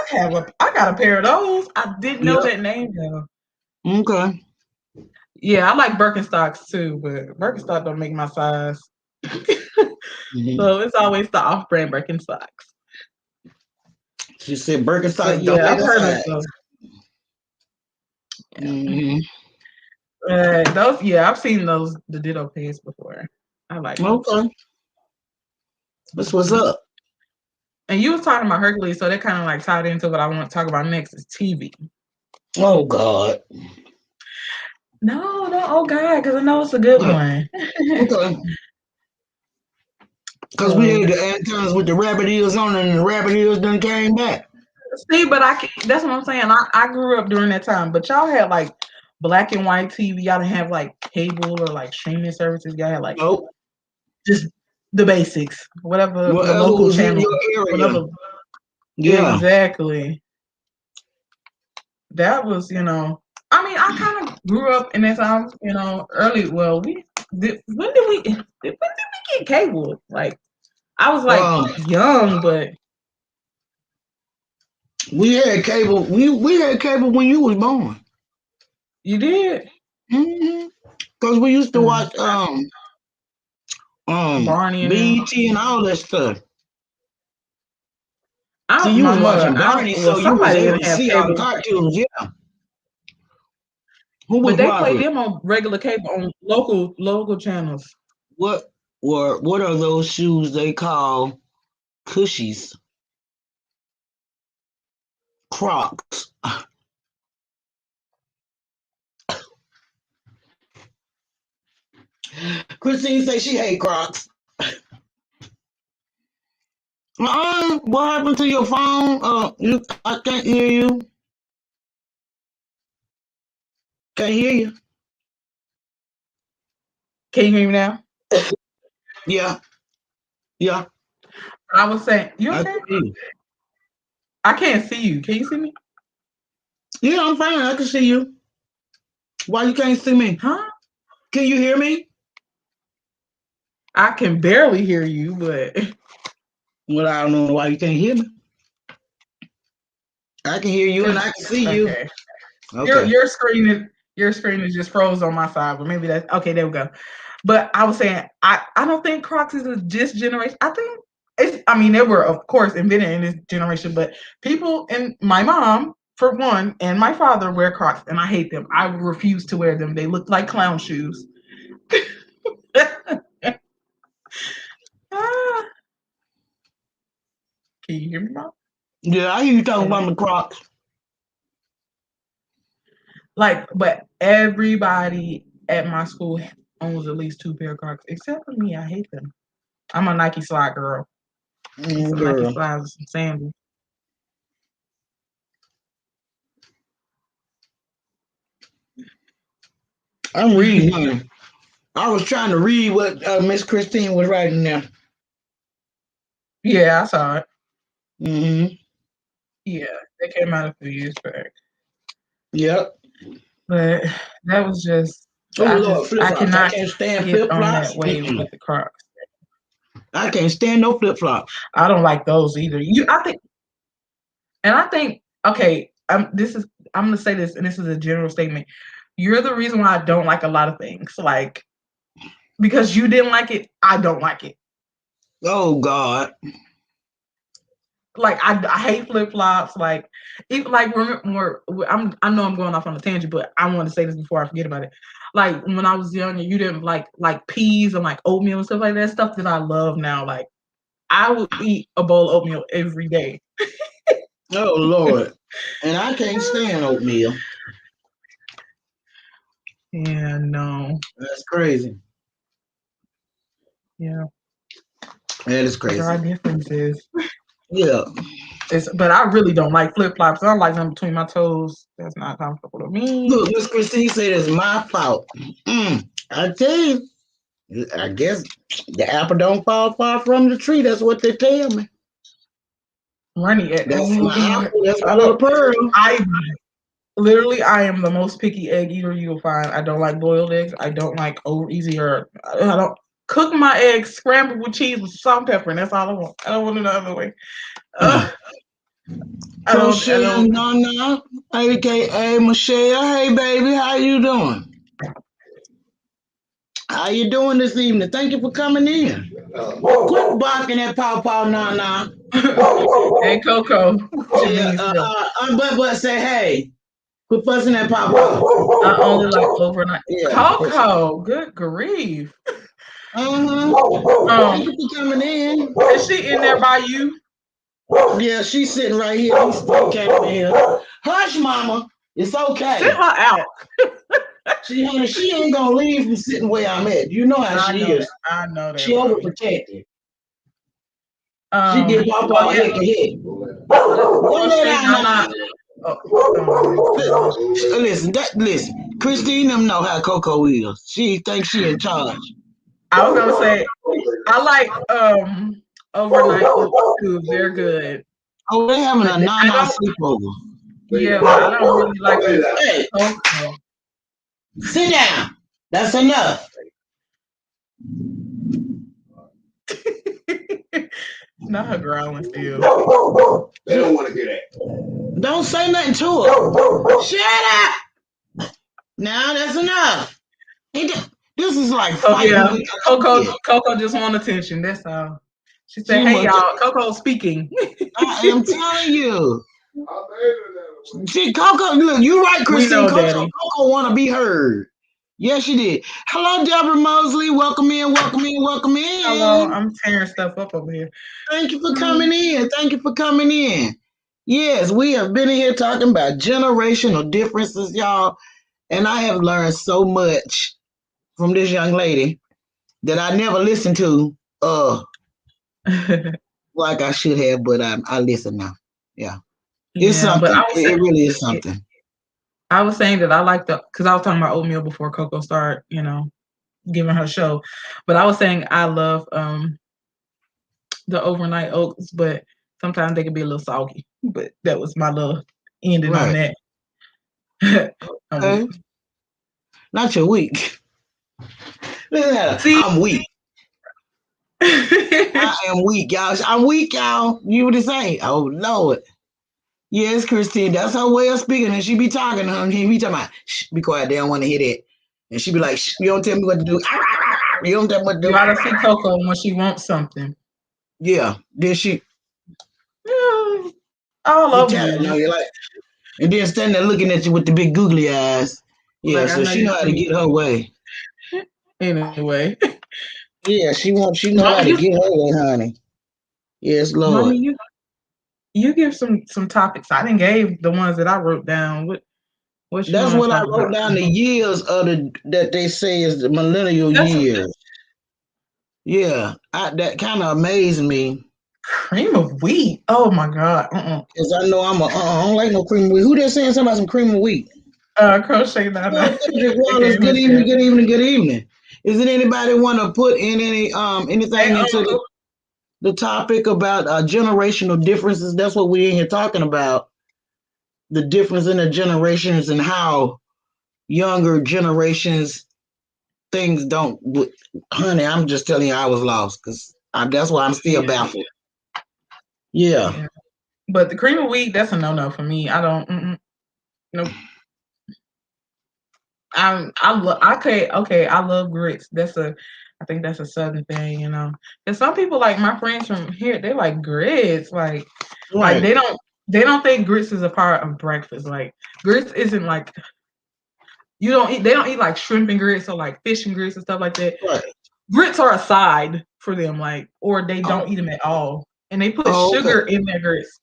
I got a pair of those. I didn't know Yep. that name though. Okay. Yeah, I like Birkenstocks too, but Birkenstock don't make my size. Mm-hmm. So it's always the off-brand Birkenstocks. She said But Birkenstocks don't yeah, make I've a heard of size. those. Yeah. Mm-hmm. Those, yeah, I've seen those the Ditto pants before. I like those. Okay. That's what's Mhm. up. And you was talking about Hercules, so that kind of like tied into what I want to talk about next is TV. Oh God. No, no, oh God, because I know it's a good Yeah. one. Okay. Because we had So the antennas with the rabbit ears on it and the rabbit ears done came back. see, but that's what I'm saying. I grew up during that time, but y'all had like black and white TV. Y'all didn't have like cable or like streaming services. Y'all had like Nope. just the basics, whatever the Whatever local was in channel, your area. whatever. Yeah. Exactly. That was, I mean, I kind of grew up in that time, early. Well, when did we get cable? Like, I was like Um, young, but we had cable. We had cable when you was born. you did. Mm-hmm. Because we used to Mm. watch Barney and them. BET and all that stuff. See, I you my was mother. watching Barney, Well, so you was somebody able didn't to have see all the cable, cartoons. Yeah. Who was but they played watching? them on regular cable on local channels. What what are those shoes they call cushies? Crocs. Christine say she hate Crocs. What happened to your phone? I can't hear you. Can't hear you. Can you hear me now? Yeah, yeah. I was saying, you I can okay? hear you. I can't see you. Can you see me? Yeah, I'm fine. I can see you. Why you can't see me? Huh? Can you hear me? I can barely hear you, but Well, I don't know why you can't hear me. I can hear you and because I can see you. okay, your Okay. your screen is your screen is just froze on my side, but maybe that's okay. There we go. But I was saying, I don't think Crocs is a this generation. I think it's. I mean, they were of course invented in this generation, but people and my mom, for one, and my father wear Crocs, and I hate them. I refuse to wear them. They look like clown shoes. Ah, can you hear me, mom? Yeah, I hear you talking Hello. about the Crocs. Like, but everybody at my school owns at least two pair of Crocs, except for me. I hate them. I'm a Nike slide girl. Some Nike Girl, slides and some sandals. I'm reading. Honey. I was trying to read what Miss Christine was writing there. Yeah, I saw it. Mm-hmm. Yeah, they came out a few years back. Yep. But that was just Oh Lord, flip I flops. I cannot can't stand get flip on that flops. wave with the Crocs. I can't stand no flip flops. I don't like those either. I think okay, I'm gonna say this, and this is a general statement. You're the reason why I don't like a lot of things. Like because you didn't like it, I don't like it. Oh God. Like I hate flip flops. Like even like remember, I know I'm going off on a tangent, but I want to say this before I forget about it. Like when I was younger, you didn't like peas and like oatmeal and stuff like that. Stuff that I love now. Like I would eat a bowl of oatmeal every day. Oh Lord. And I can't stand oatmeal. Yeah, no. That's crazy. Yeah. That is There are crazy. differences. Yeah. But I really don't like flip flops. I don't like them between my toes. That's not comfortable to me. Look, Miss Christine said it's my fault. I tell you, I guess the apple don't fall far from the tree. That's what they tell me. Runny, That's oh my God. apple. That's my little pearl. I literally, I am the most picky egg eater you'll find. I don't like boiled eggs. I don't like over easy or I don't cook my eggs scrambled with cheese with salt and pepper, and that's all I want. I don't want it no other way. Ugh, I Crochet don't. Nana, aka Michelle. Hey baby, how you doing? How you doing this evening? Thank you for coming in. Quit barking at Paw Paw Nana. And Coco, what you Yeah, mean still? but say hey. Quit fussing at Paw Paw. I only like overnight. Yeah. Coco, good grief. Thank Um, you for coming in. is she in there by you? Yeah, she's sitting right here. He's still came in here. Hush, mama. It's Sit okay. her out. Honey, she ain't gonna leave from sitting where I'm at. You know how I she know that. is. I know that She about me. overprotected. She get Paw Oh Paw yeah, heck ahead. Don't let crochet out Nana. now. Oh my gosh. Listen. Christine them know how Coco is. She thinks she in charge. I was gonna say I like overnight oats too. They're good. Oh, they having But a I nana don't. sleepover. Yeah, but I don't really like them. Hey, Cocoa. sit down. That's enough. Not her growling still. They don't want to hear that. Don't say nothing to her. Shut up. Now that's enough. This is like Oh fighting yeah, with a kid. Coco just want attention. That's all. She said, She "Hey must. y'all, Coco's speaking." I am telling you. See, Coco, look, you right, We Christine. know, Coco Daddy. want to be heard. Yes, she did. Hello, Deborah Mosley. Welcome in, welcome in, welcome Hello, in. I'm tearing stuff up over here. Thank you for coming in. Thank you for coming in. Yes, we have been in here talking about generational differences, y'all. And I have learned so much from this young lady that I never listened to like I should have, but I listen now. Yeah. It's Yeah, but something. It really is something. I was saying that I like because I was talking about oatmeal before Coco started, giving her show. But I was saying I love the overnight oats, but sometimes they can be a little soggy. But that was my little ending on Right. that. Okay. Not your week. Listen at her. See, I'm weak. I am weak, y'all. I'm weak, y'all. You what it say? Oh Lord. Yes, Christine. That's her way of speaking, and she be talking to him. He be talking about, shh, be quiet. They don't want to hear that. And she be like, shh, you don't tell me what to do. You don't tell me what to you do. ought to see Coco when she wants something. Yeah. Then she All be over you. telling you like, and then standing there looking at you with the big googly eyes. Yeah. Like I So know she know you how to see. get her way. Anyway, Yeah. She know how mommy, to get her way, honey. Yes, Lord. mommy, you give some topics. I didn't gave the ones that I wrote down. What you That's want to what I talk wrote about? down. The years of that they say is the millennial That's years. Yeah, that kind of amazed me cream of wheat. Oh my god. because I know I don't like no cream of wheat. Who there saying something about some cream of wheat? Crochet Nana. Well, Cedric They Wallace, came good and evening, said, good evening, good evening. Is it anybody want to put in "Hey anything into Uncle." the topic about generational differences? That's what we're in here talking about. The difference in the generations and how younger generations things don't. Honey, I'm just telling you, I was lost because that's why I'm still Yeah, baffled. Yeah. yeah. But the cream of wheat, that's a no for me. I don't. Nope. I love. Okay. I love grits. I think that's a southern thing, you know. And some people like my friends from here, they like grits. Like Right, they don't think grits is a part of breakfast. Like grits isn't like you don't eat they don't eat like shrimp and grits or like fish and grits and stuff like that. right. Grits are a side for them, like, or they don't Oh, eat them at all. And they put oh, okay. sugar in their grits.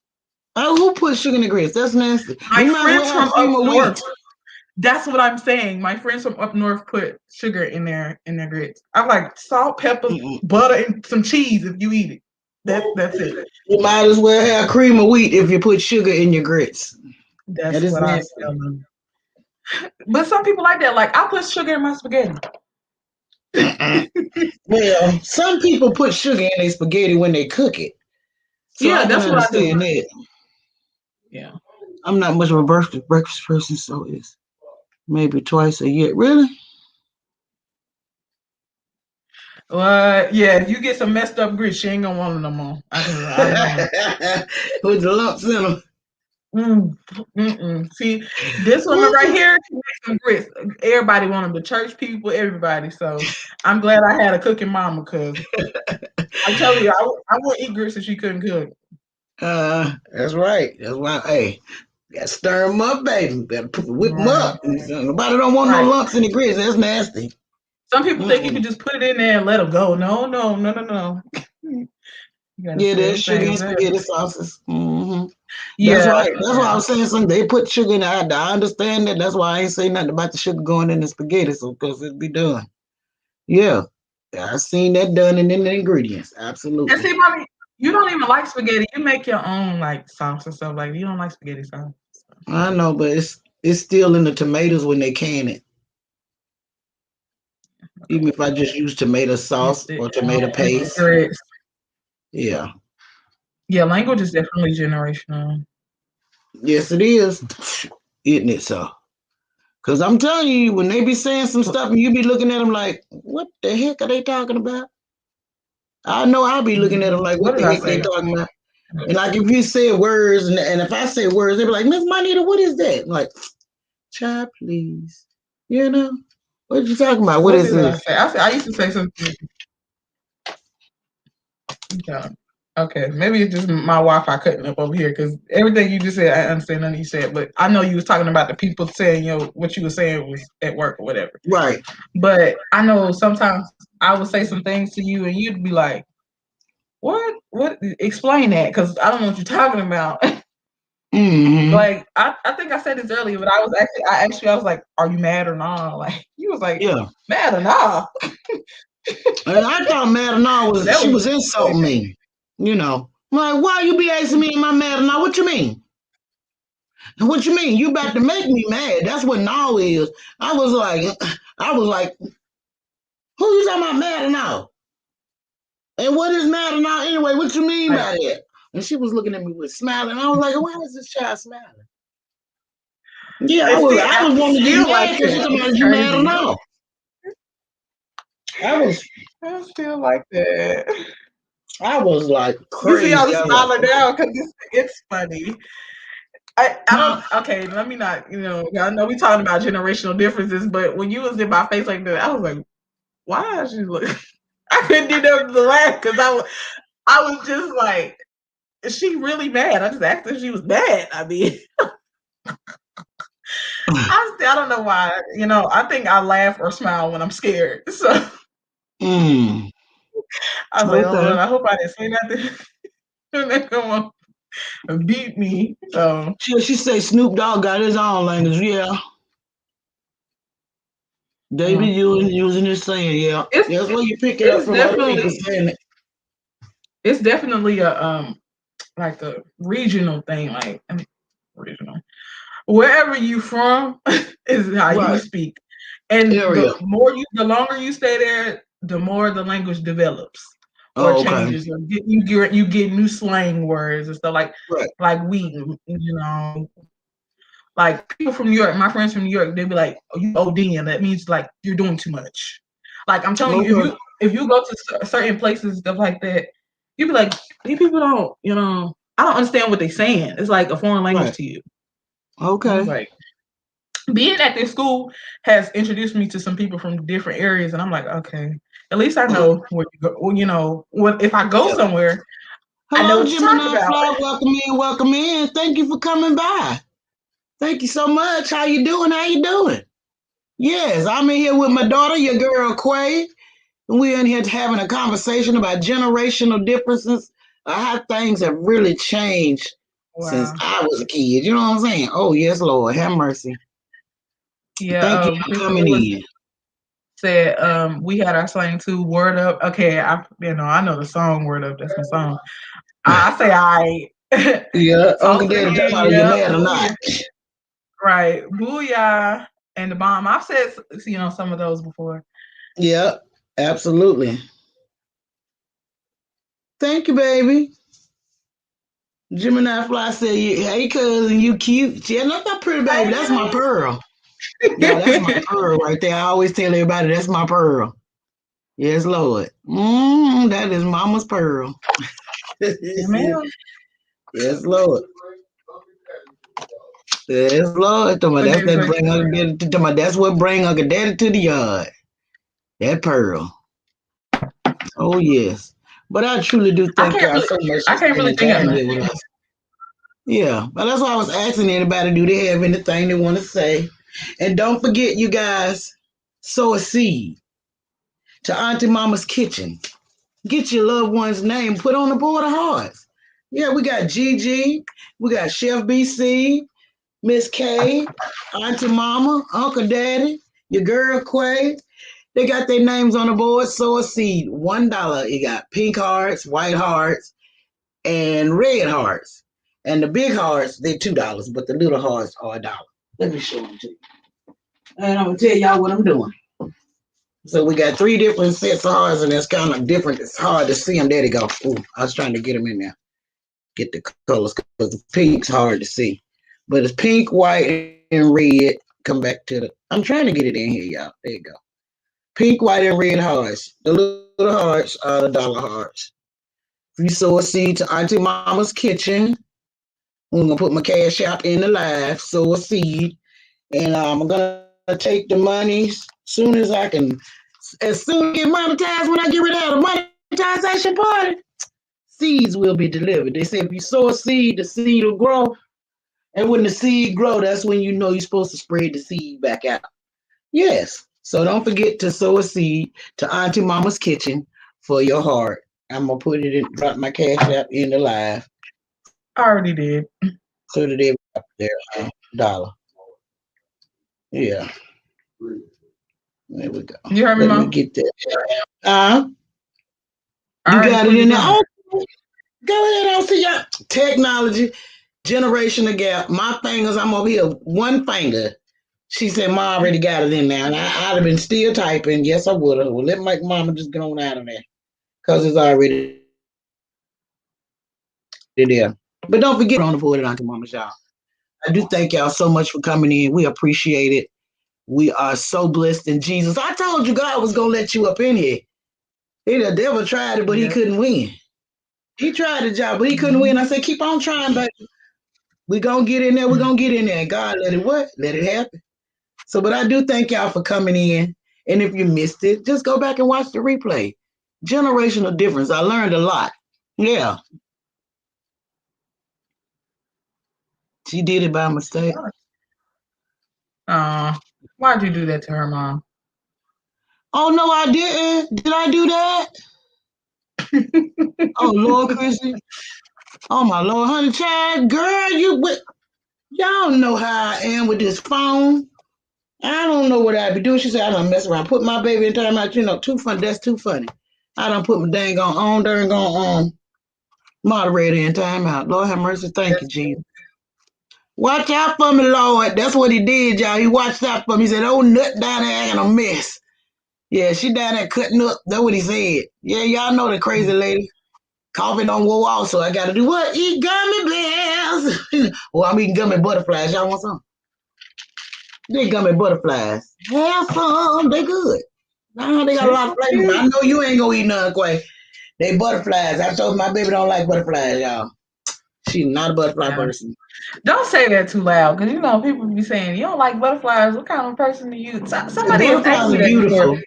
Who put sugar in the grits? That's nasty. My You might as well friends have from up cream of wheat. north, that's what I'm saying. My friends from up north put sugar in their grits. I like salt, pepper, Mm-mm. butter, and some cheese if you eat it. That's it. You might as well have cream of wheat if you put sugar in your grits. That That's is what I nasty. tell them. But some people like that. Like I put sugar in my spaghetti. Mm-mm. Well, some people put sugar in their spaghetti when they cook it, so Yeah, I can that's what I do. understand that. Yeah. I'm not much of a breakfast person, so it's maybe twice a year. Really? Well, yeah, if you get some messed up grits, she ain't gonna want it no more. I know. With the lumps in them. Mm, mm-mm. See, this woman right here can make some grits. Everybody want them, the church people, everybody. So I'm glad I had a cooking mama because I'm telling you, I wouldn't eat grits if she couldn't cook. That's right. That's why. Hey, gotta stir them up, baby. Gotta whip them Right, up. Nobody don't want no right. lumps in the grits. That's nasty. Some people think you Mm-mm. can just put it in there and let them go. No, no, no, no, no. You gotta Yeah, put there's sugar everything in in there. spaghetti sauces. That's Yeah, why. That's why I yeah. was saying something. They put sugar in it. I understand that. That's why I ain't say nothing about the sugar going in the spaghetti, so because it be done. Yeah, I seen that done in the ingredients. And Absolutely. see, mommy, you don't even like spaghetti. You make your own like sauce and stuff. Like you don't like spaghetti sauce. I know, but it's still in the tomatoes when they can it. Even if I just use tomato It's sauce the or tomato it's the paste. grits. Yeah. Yeah, language is definitely generational. Yes, it is. Isn't it so? Because I'm telling you, when they be saying some stuff and you be looking at them like, what the heck are they talking about? I know I'll be looking at them like, What what did the I heck they say? talking about? And like if you say words and if I say words, they be like, Miss Juanita, what is that? I'm like, child, please. You know? What you talking about? What What is did I this? say? I used to say something. Yeah. Okay, maybe it's just my Wi-Fi cutting up over here because everything you just said, I understand nothing you said, but I know you was talking about the people saying, what you were saying was at work or whatever. Right. But I know sometimes I would say some things to you and you'd be like, what? What? Explain that because I don't know what you're talking about. Mm-hmm. Like I think I said this earlier, but I was like, are you mad or not? Like you was like, Yeah. mad or not? And I thought Madonna So was that she was was insulting me. You know. I'm like, why you be asking me am I mad or not? What you mean? What you mean? You about to make me mad. That's what now is. I was like, I was like, who you talking about mad or now? And what is mad or now anyway? What you mean like by that? And she was looking at me with smiling. I was like, why is this child smiling? Yeah, and see, I I was wanting to get feel like mad because she that. talking It's about you mad or crazy. now. I was I feel like that. I was like You see, I crazy. was I was like, smiling now because it's funny. I huh? don't okay, let me not, I know we talking about generational differences, but when you was in my face like that, I was like, why is she look I couldn't do nothing to laugh because I was just like, is she really mad? I just asked if she was mad. I mean, I don't know why. I think I laugh or smile when I'm scared. So Mm, I was like, oh okay. Lord, I hope I didn't say nothing. And they come on and beat me. So She say Snoop Dogg got his own language. Yeah, they be mm. using this saying. Yeah, it's that's where you pick it up it's from other people definitely saying it. it's definitely a like a regional thing. Like regional. Wherever you from is how you Right. speak. And Area. the longer you stay there, the more the language develops or Oh, okay. changes, or you get new slang words and stuff Right. like we, like people from New York. My friends from New York, they'd be like, "Oh, you ODing," that means like you're doing too much. Like I'm telling you, Okay. if you go to certain places stuff like that, you'd be like, these people don't, I don't understand what they're saying. It's like a foreign language Right. to you. I was Okay. like, being at this school has introduced me to some people from different areas, and I'm like, okay, at least I Mhm. know where you go. Well, you know, what if I go Yeah. somewhere, I know Hello, what to talk Gemini about. Fly. Welcome in. Welcome in. Thank you for coming by. Thank you so much. How you doing? How you doing? Yes, I'm in here with my daughter, your girl Quay, and we're in here having a conversation about generational differences, how things have really changed since Wow. I was a kid. You know what I'm saying? Oh yes, Lord, have mercy. Thank Yeah. you for Chris coming Lewis in. said, we had our slang too. Word up. Okay, I know the song. Word up. That's my song. I say I. Yeah, Toss Uncle the Daddy, hand. are you Yep. mad or not? Booyah. Right. Booyah. And the bomb. I've said some of those before. Yeah, absolutely. Thank you, baby. Gemini Fly said, "Hey, cousin, you cute." Yeah, that's my pretty baby. That's my pearl. Yeah, that's my pearl right there. I always tell everybody that's my pearl. Yes, Lord. That is Mama's pearl. Yeah, ma'am. Yes, Lord. Yes, Lord. What That's did that what bring Uncle Daddy that's what bring Uncle Daddy to the yard. That pearl. Oh yes. But I truly do I thank can't y'all really so much I for can't really spending think of time none. here with us. Yeah, but that's why I was asking anybody, do they have anything they want to say? And don't forget, you guys, sow a seed to Auntie Mama's Kitchen. Get your loved one's name put on the board of hearts. Yeah, we got Gigi, we got Chef BC, Miss K, Auntie Mama, Uncle Daddy, your girl Quay. They got their names on the board. Sow a seed, $1. You got pink hearts, white hearts, and red hearts. And the big hearts, they're $2, but the little hearts are $1. Let me show them to you. And I'm gonna tell y'all what I'm doing. So we got three different sets of hearts, and it's kind of different. It's hard to see them. There they go. Ooh, I was trying to get them in there. Get the colors because the pink's hard to see. But it's pink, white, and red. Come back to the. I'm trying to get it in here, y'all. There you go. Pink, white, and red hearts. The little hearts are the dollar hearts. If you sow a seed to Auntie Mama's Kitchen, I'm gonna put my cash app in the live, sow a seed, and I'm gonna take the monies soon as I can. As soon as I get monetized, when I get rid of the monetization party, seeds will be delivered. They say if you sow a seed, the seed will grow. And when the seed grow, that's when you know you're supposed to spread the seed back out. Yes. So don't forget to sow a seed to Auntie Mama's Kitchen for your heart. I'm gonna put it in, drop my cash app in the live I already did. so that they up there dollar. Yeah. There we go. You heard me, Let me Mom? get that. I You already got it put in it there. in Oh, there. go ahead. I'll see y'all. Technology, generational gap. My fingers, I'm over here, one finger. She said, Ma already got it in there. And I'd have been still typing. Yes, I would have. Well, let my mama just get on out of there because it's already there. But don't forget to put on the board at Auntie Mama's, y'all. I do thank y'all so much for coming in. We appreciate it. We are so blessed in Jesus. I told you God was going to let you up in here. The devil tried it, but he couldn't Yep. win. He tried the job, but he couldn't win. I said, Mhm. keep on trying, baby. We're going to get in there. We're going to get in there. And God let it what? Let it happen. So, but I do thank y'all for coming in. And if you missed it, just go back and watch the replay. Generational difference. I learned a lot. Yeah, she did it by mistake. Oh, why'd you do that to her, Mom? Oh, no, I didn't. Did I do that? Oh, Lord, Chrissy. Oh, my Lord, honey, child. Girl, y'all know how I am with this phone. I don't know what I'd be doing. She said, I don't mess around. Put my baby in timeout. Too funny. That's too funny. I don't put my dang on there on moderator in timeout. Lord have mercy. Thank you, Jesus. Watch out for me, Lord. That's what he did, y'all. He watched out for me. He said, oh, nut down there acting a mess. Yeah, she down there cutting up. That's what he said. Yeah, y'all know the crazy lady. Coffee don't go off, so I got to do what? Eat gummy bears. Well, I'm eating gummy butterflies. Y'all want some? They gummy butterflies. Have some. They good. Nah, they got a They're lot of so flavor. But I cute. know you ain't gonna eat none, Quay. They butterflies. I told my baby don't like butterflies, y'all. She's not a butterfly Yeah. person. Don't say that too loud, because you know people be saying you don't like butterflies. What kind of person are you? Somebody has asked Butterflies me are that before. beautiful.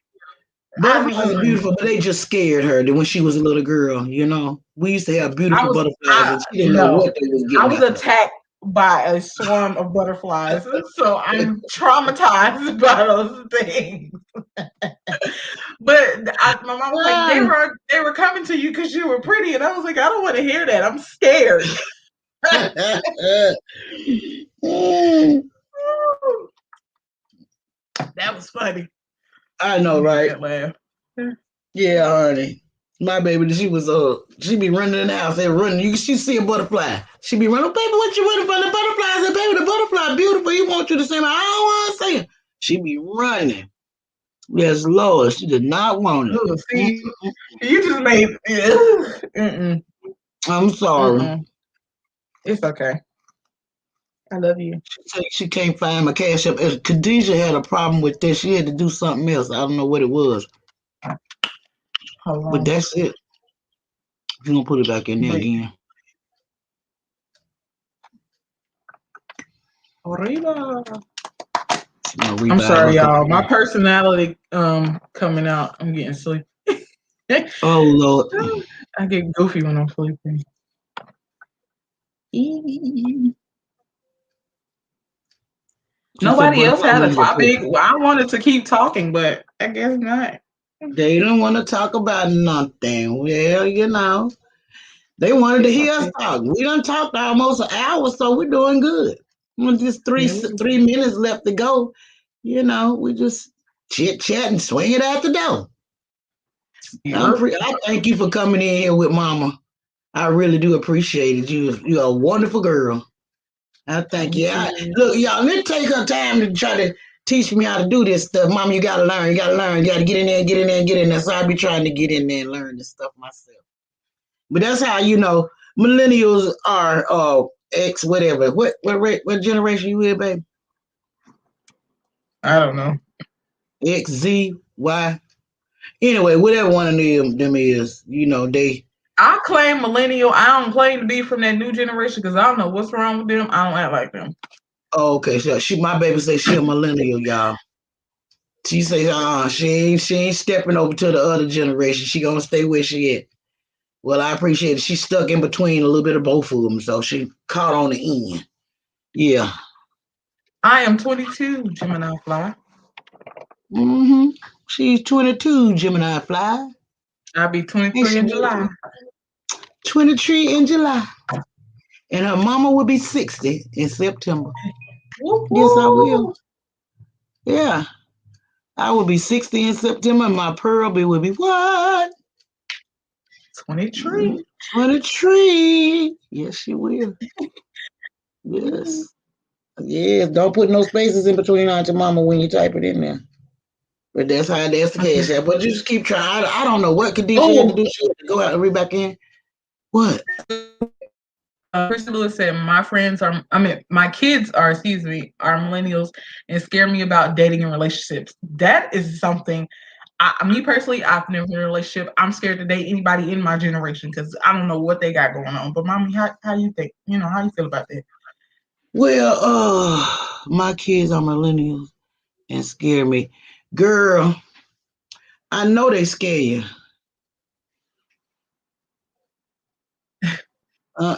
Butterflies are Mm-mm. beautiful, but they just scared her when she was a little girl. You know, we used to have I beautiful was butterflies, I and she didn't know no, what they was I getting was out of attacked by a swarm of butterflies, so I'm traumatized by those things. But my mom was like, they were coming to you because you were pretty, and I was like, I don't want to hear that. I'm scared. That was funny. I know, You made right? that laugh. Yeah, honey. My baby, she be running in the house and running. She see a butterfly. She be running, baby, what you running for? The butterfly? I said, baby, the butterfly beautiful. He want you to say, I don't want to say it. She be running. Yes, Lord. She did not want it. Oh, see, you just made. Mm-mm, I'm sorry. mm-mm. It's okay. I love you. She said she can't find my cash up. Khadijah had a problem with this. She had to do something else. I don't know what it was. Hold But on. that's it. You gonna put it back in there But again. Arriba. She gonna I'm revive her sorry, y'all. My computer. personality coming out. I'm getting sleepy. Oh Lord. I get goofy when I'm sleeping. She said Nobody else butterfly had a wings are topic. pretty. Well, I wanted to keep talking, but I guess not. They don't want to talk about nothing. Well, they wanted to It's hear us okay. talk. We done talked almost an hour, so we're doing good. With just Yeah. 3 minutes left to go, we just chit chat and swing it out the door. Yep. I thank you for coming in here with Mama. I really do appreciate it. You're a wonderful girl. I thank Thank you. you. Look, y'all, let take her time to try to teach me how to do this stuff. Mama, you gotta learn. You gotta learn. You gotta get in there, get in there, get in there. So I be trying to get in there and learn this stuff myself. But that's how millennials are. X whatever. What generation you with, baby? I don't know. X, Z, Y. Anyway, whatever one of them is, they. I claim millennial. I don't claim to be from that new generation because I don't know what's wrong with them. I don't act like them. Oh, okay, so my baby say she a millennial, y'all. She say, she ain't stepping over to the other generation. She gonna stay where she at. Well, I appreciate it. She stuck in between a little bit of both of them, so she caught on the end. Yeah. I am 22, Gemini Fly. Mm-hmm. She's 22, Gemini Fly. I'll be And 23 she in July. 23 in July. And her mama will be 60 in September. Yes, I will. Woo-hoo. Yeah. I will be 60 in September, and my pearl will be what? 23. 23. Yes, she will. Yes. Yes. Don't put no spaces in between Auntie Mama when you type it in there. But that's the Okay. cash app. But just keep trying. I don't know what Kadisha had to Oh, do. She had to go out and read back in. What? Kristen Lewis said, my kids are, excuse me, are millennials and scare me about dating and relationships. That is something, me personally, I've never been in a relationship. I'm scared to date anybody in my generation because I don't know what they got going on. But mommy, how you think? How you feel about that? Well, my kids are millennials and scare me. Girl, I know they scare you.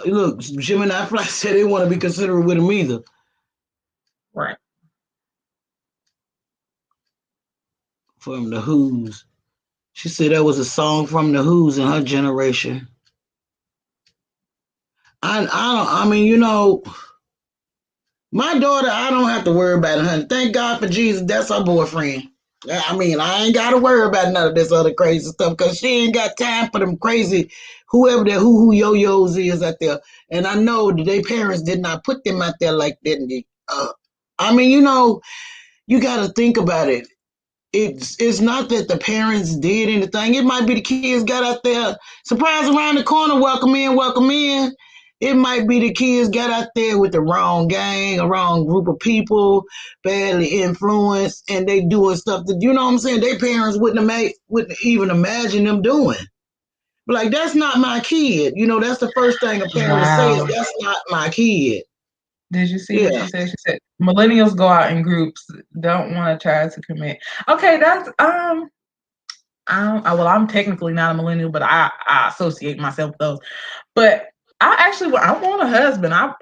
Look, Gemini Fly said they want to be considerate with them either. Right. From the Who's. She said that was a song from the Who's in her generation. I mean, my daughter, I don't have to worry about it, honey. Thank God for Jesus. That's her boyfriend. I mean, I ain't got to worry about none of this other crazy stuff because she ain't got time for them crazy, whoever that hoo yo-yos is out there. And I know that their parents did not put them out there like that. I mean, you got to think about it. It's not that the parents did anything. It might be the kids got out there, surprise around the corner, welcome in, welcome in. It might be the kids got out there with the wrong gang, a wrong group of people, badly influenced, and they doing stuff that, you know what I'm saying, their parents wouldn't even imagine them doing. Like, that's not my kid. That's the first thing a parent will say is, Wow. that's not my kid. Did you see what Yeah, she said? She said millennials go out in groups, don't want to try to commit. Okay, that's well, I'm technically not a millennial, but I associate myself with those. But I want a husband. I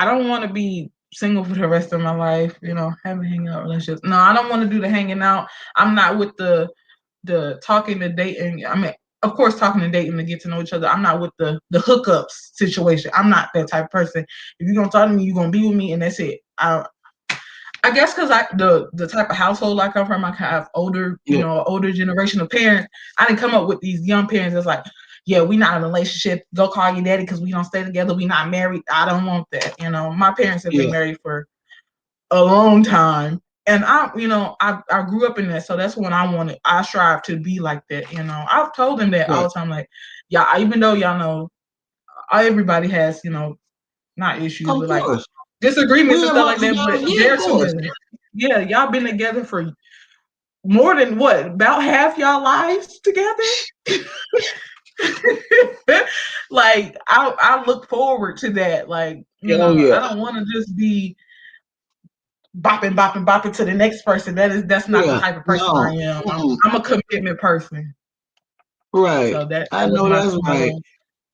don't want to be single for the rest of my life. Having hang out relationships. No, I don't want to do the hanging out. I'm not with the talking, the dating. I mean, of course, talking and dating to get to know each other. I'm not with the hookups situation. I'm not that type of person. If you're gonna talk to me, you're gonna be with me, and that's it. I guess because the type of household I come from, I have yeah, older generation of parents. I didn't come up with these young parents that's like, yeah, we not in a relationship. Go call your daddy because we don't stay together. We not married. I don't want that. My parents have been yeah, married for a long time. And I grew up in that. So that's what I wanted. I strive to be like that. I've told them that all right. the time. Like, yeah, even though y'all know everybody has, not issues, Of but like course. disagreements We and have stuff ups like and that. But downs. Yeah, of they're course. together. Yeah, y'all been together for more than what? About half y'all lives together? Like I look forward to that. Like, Oh, yeah. I don't want to just be bopping to the next person. That's not the Yeah. type of person I No. am. Mm-mm. I'm a commitment person. Right. So that I was know that's my right. little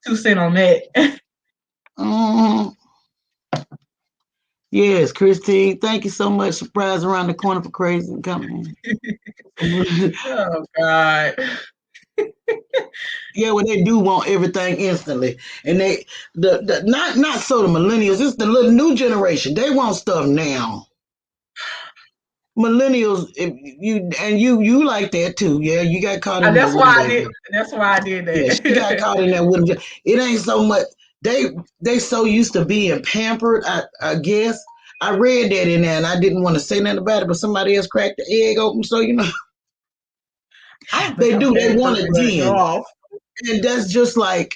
2 cents on that. Mhm. Yes, Christine. Thank you so much. Surprise around the corner for crazy company. Oh God. Yeah, well, they do want everything instantly, and the not so the millennials. It's the little new generation. They want stuff now. Millennials, if you like that too. Yeah, you got caught in there That's with them, why I did. baby. That's why I did Yeah, she got that. caught in there with them. It ain't so much. They so used to being pampered. I guess I read that in there, and I didn't want to say nothing about it, but somebody else cracked the egg open. So I don't think they I'm do. They want pampered, it but go then, off. and that's just like.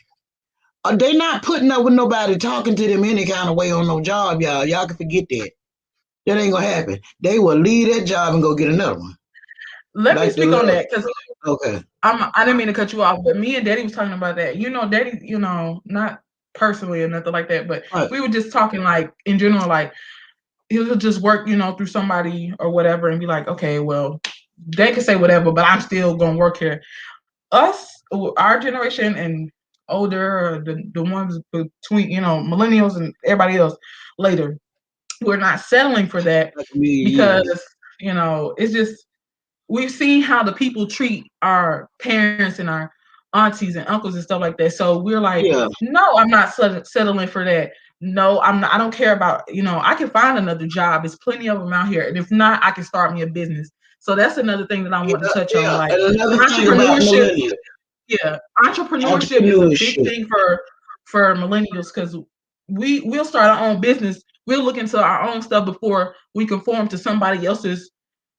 They not putting up with nobody talking to them any kind of way on no job, y'all. Y'all can forget that. That ain't gonna happen. They will leave that job and go get another one. Let me Like the speak on little. that because Okay. I didn't mean to cut you off, but me and Daddy was talking about that. Daddy, not personally or nothing like that, but Right. we were just talking like in general, like he'll just work, through somebody or whatever and be like, okay, well, they can say whatever, but I'm still gonna work here. Us, our generation and older, or the ones between, millennials and everybody else later, we're not settling for that Like a million because, years. it's just we've seen how the people treat our parents and our aunties and uncles and stuff like that. So we're like, Yeah. no, I'm not settling for that. No, I'm not. I don't care about, I can find another job. There's plenty of them out here. And if not, I can start me a business. So that's another thing that I want to Yeah. touch on. Yeah. Like And another thing about entrepreneurship. millennials, Yeah. Entrepreneurship is a big entrepreneurship. thing for millennials because we'll start our own business. We'll look into our own stuff before we conform to somebody else's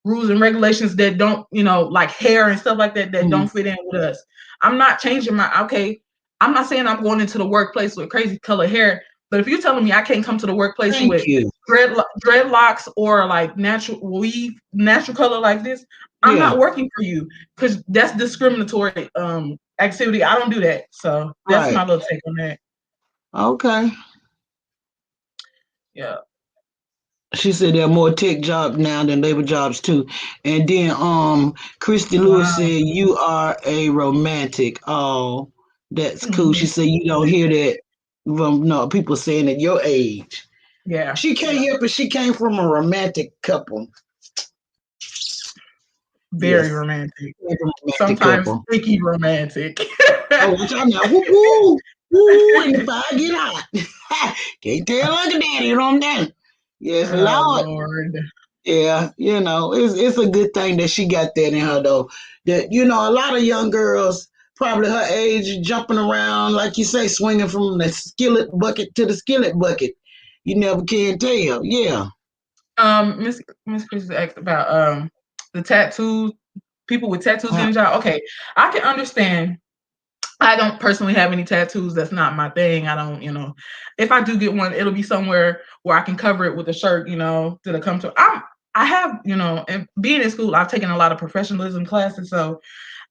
rules and regulations that don't, like hair and stuff like that, that Mhm. don't fit in with us. I'm not changing okay. I'm not saying I'm going into the workplace with crazy color hair, but if you're telling me I can't come to the workplace Thank with you. dreadlocks or like natural weave, natural color like this, I'm Yeah. not working for you because that's discriminatory activity. I don't do that. So that's Right. my little take on that. Okay. Yeah. She said there are more tech jobs now than labor jobs too. And then Christy Lewis Wow. said you are a romantic. Oh, that's cool. She Mhm. said you don't hear that from no people saying at your age. Yeah. She can't help it. She came from a romantic couple. Very Yes. romantic. Came from a romantic Sometimes couple. sticky romantic. Oh, watch out now. Woo woo. Woo, and the fire get hot. Can't tell like a daddy, you know what I'm saying? Yes, Oh Lord. Lord. Yeah, it's a good thing that she got that in her though. That a lot of young girls probably her age jumping around like you say, swinging from the skillet bucket to the skillet bucket. You never can tell. Yeah, Miss Chris asked about the tattoos, people with tattoos uh, getting a job. Okay, I can understand. I don't personally have any tattoos. That's not my thing. I don't, if I do get one, it'll be somewhere where I can cover it with a shirt, that I come to. I have, and being in school, I've taken a lot of professionalism classes, so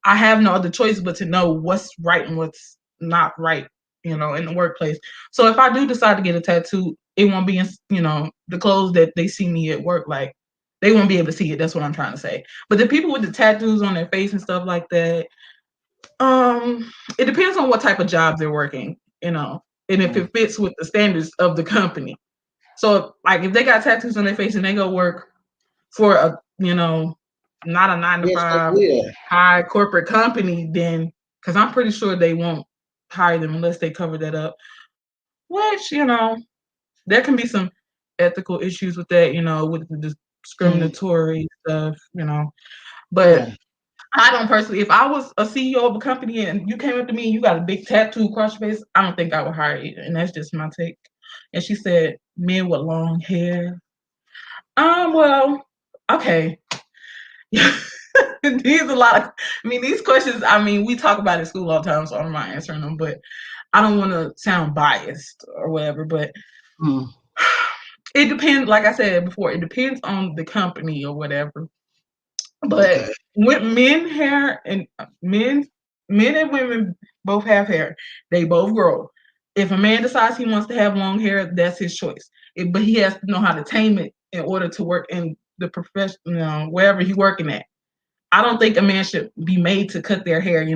I have no other choice but to know what's right and what's not right, in the workplace. So if I do decide to get a tattoo, it won't be in, the clothes that they see me at work. Like they won't be able to see it. That's what I'm trying to say. But the people with the tattoos on their face and stuff like that, it depends on what type of job they're working, and if it fits with the standards of the company. So like if they got tattoos on their face and they go work for a, not a nine to Yes, they five will. high corporate company, then because I'm pretty sure they won't hire them unless they cover that up. Which, there can be some ethical issues with that, with the Mm, discriminatory stuff, But yeah. I don't personally, if I was a CEO of a company and you came up to me and you got a big tattoo across your face, I don't think I would hire you. And that's just my take. And she said, men with long hair. Well, okay. These a lot of, these questions, we talk about it in school all the time, so I'm not answering them, but I don't want to sound biased or whatever, but Mm, it depends, like I said before, it depends on the company or whatever. But okay. with men hair and men and women both have hair. They both grow. If a man decides he wants to have long hair, that's his choice. But he has to know how to tame it in order to work in the profession, wherever he's working at. I don't think a man should be made to cut their hair.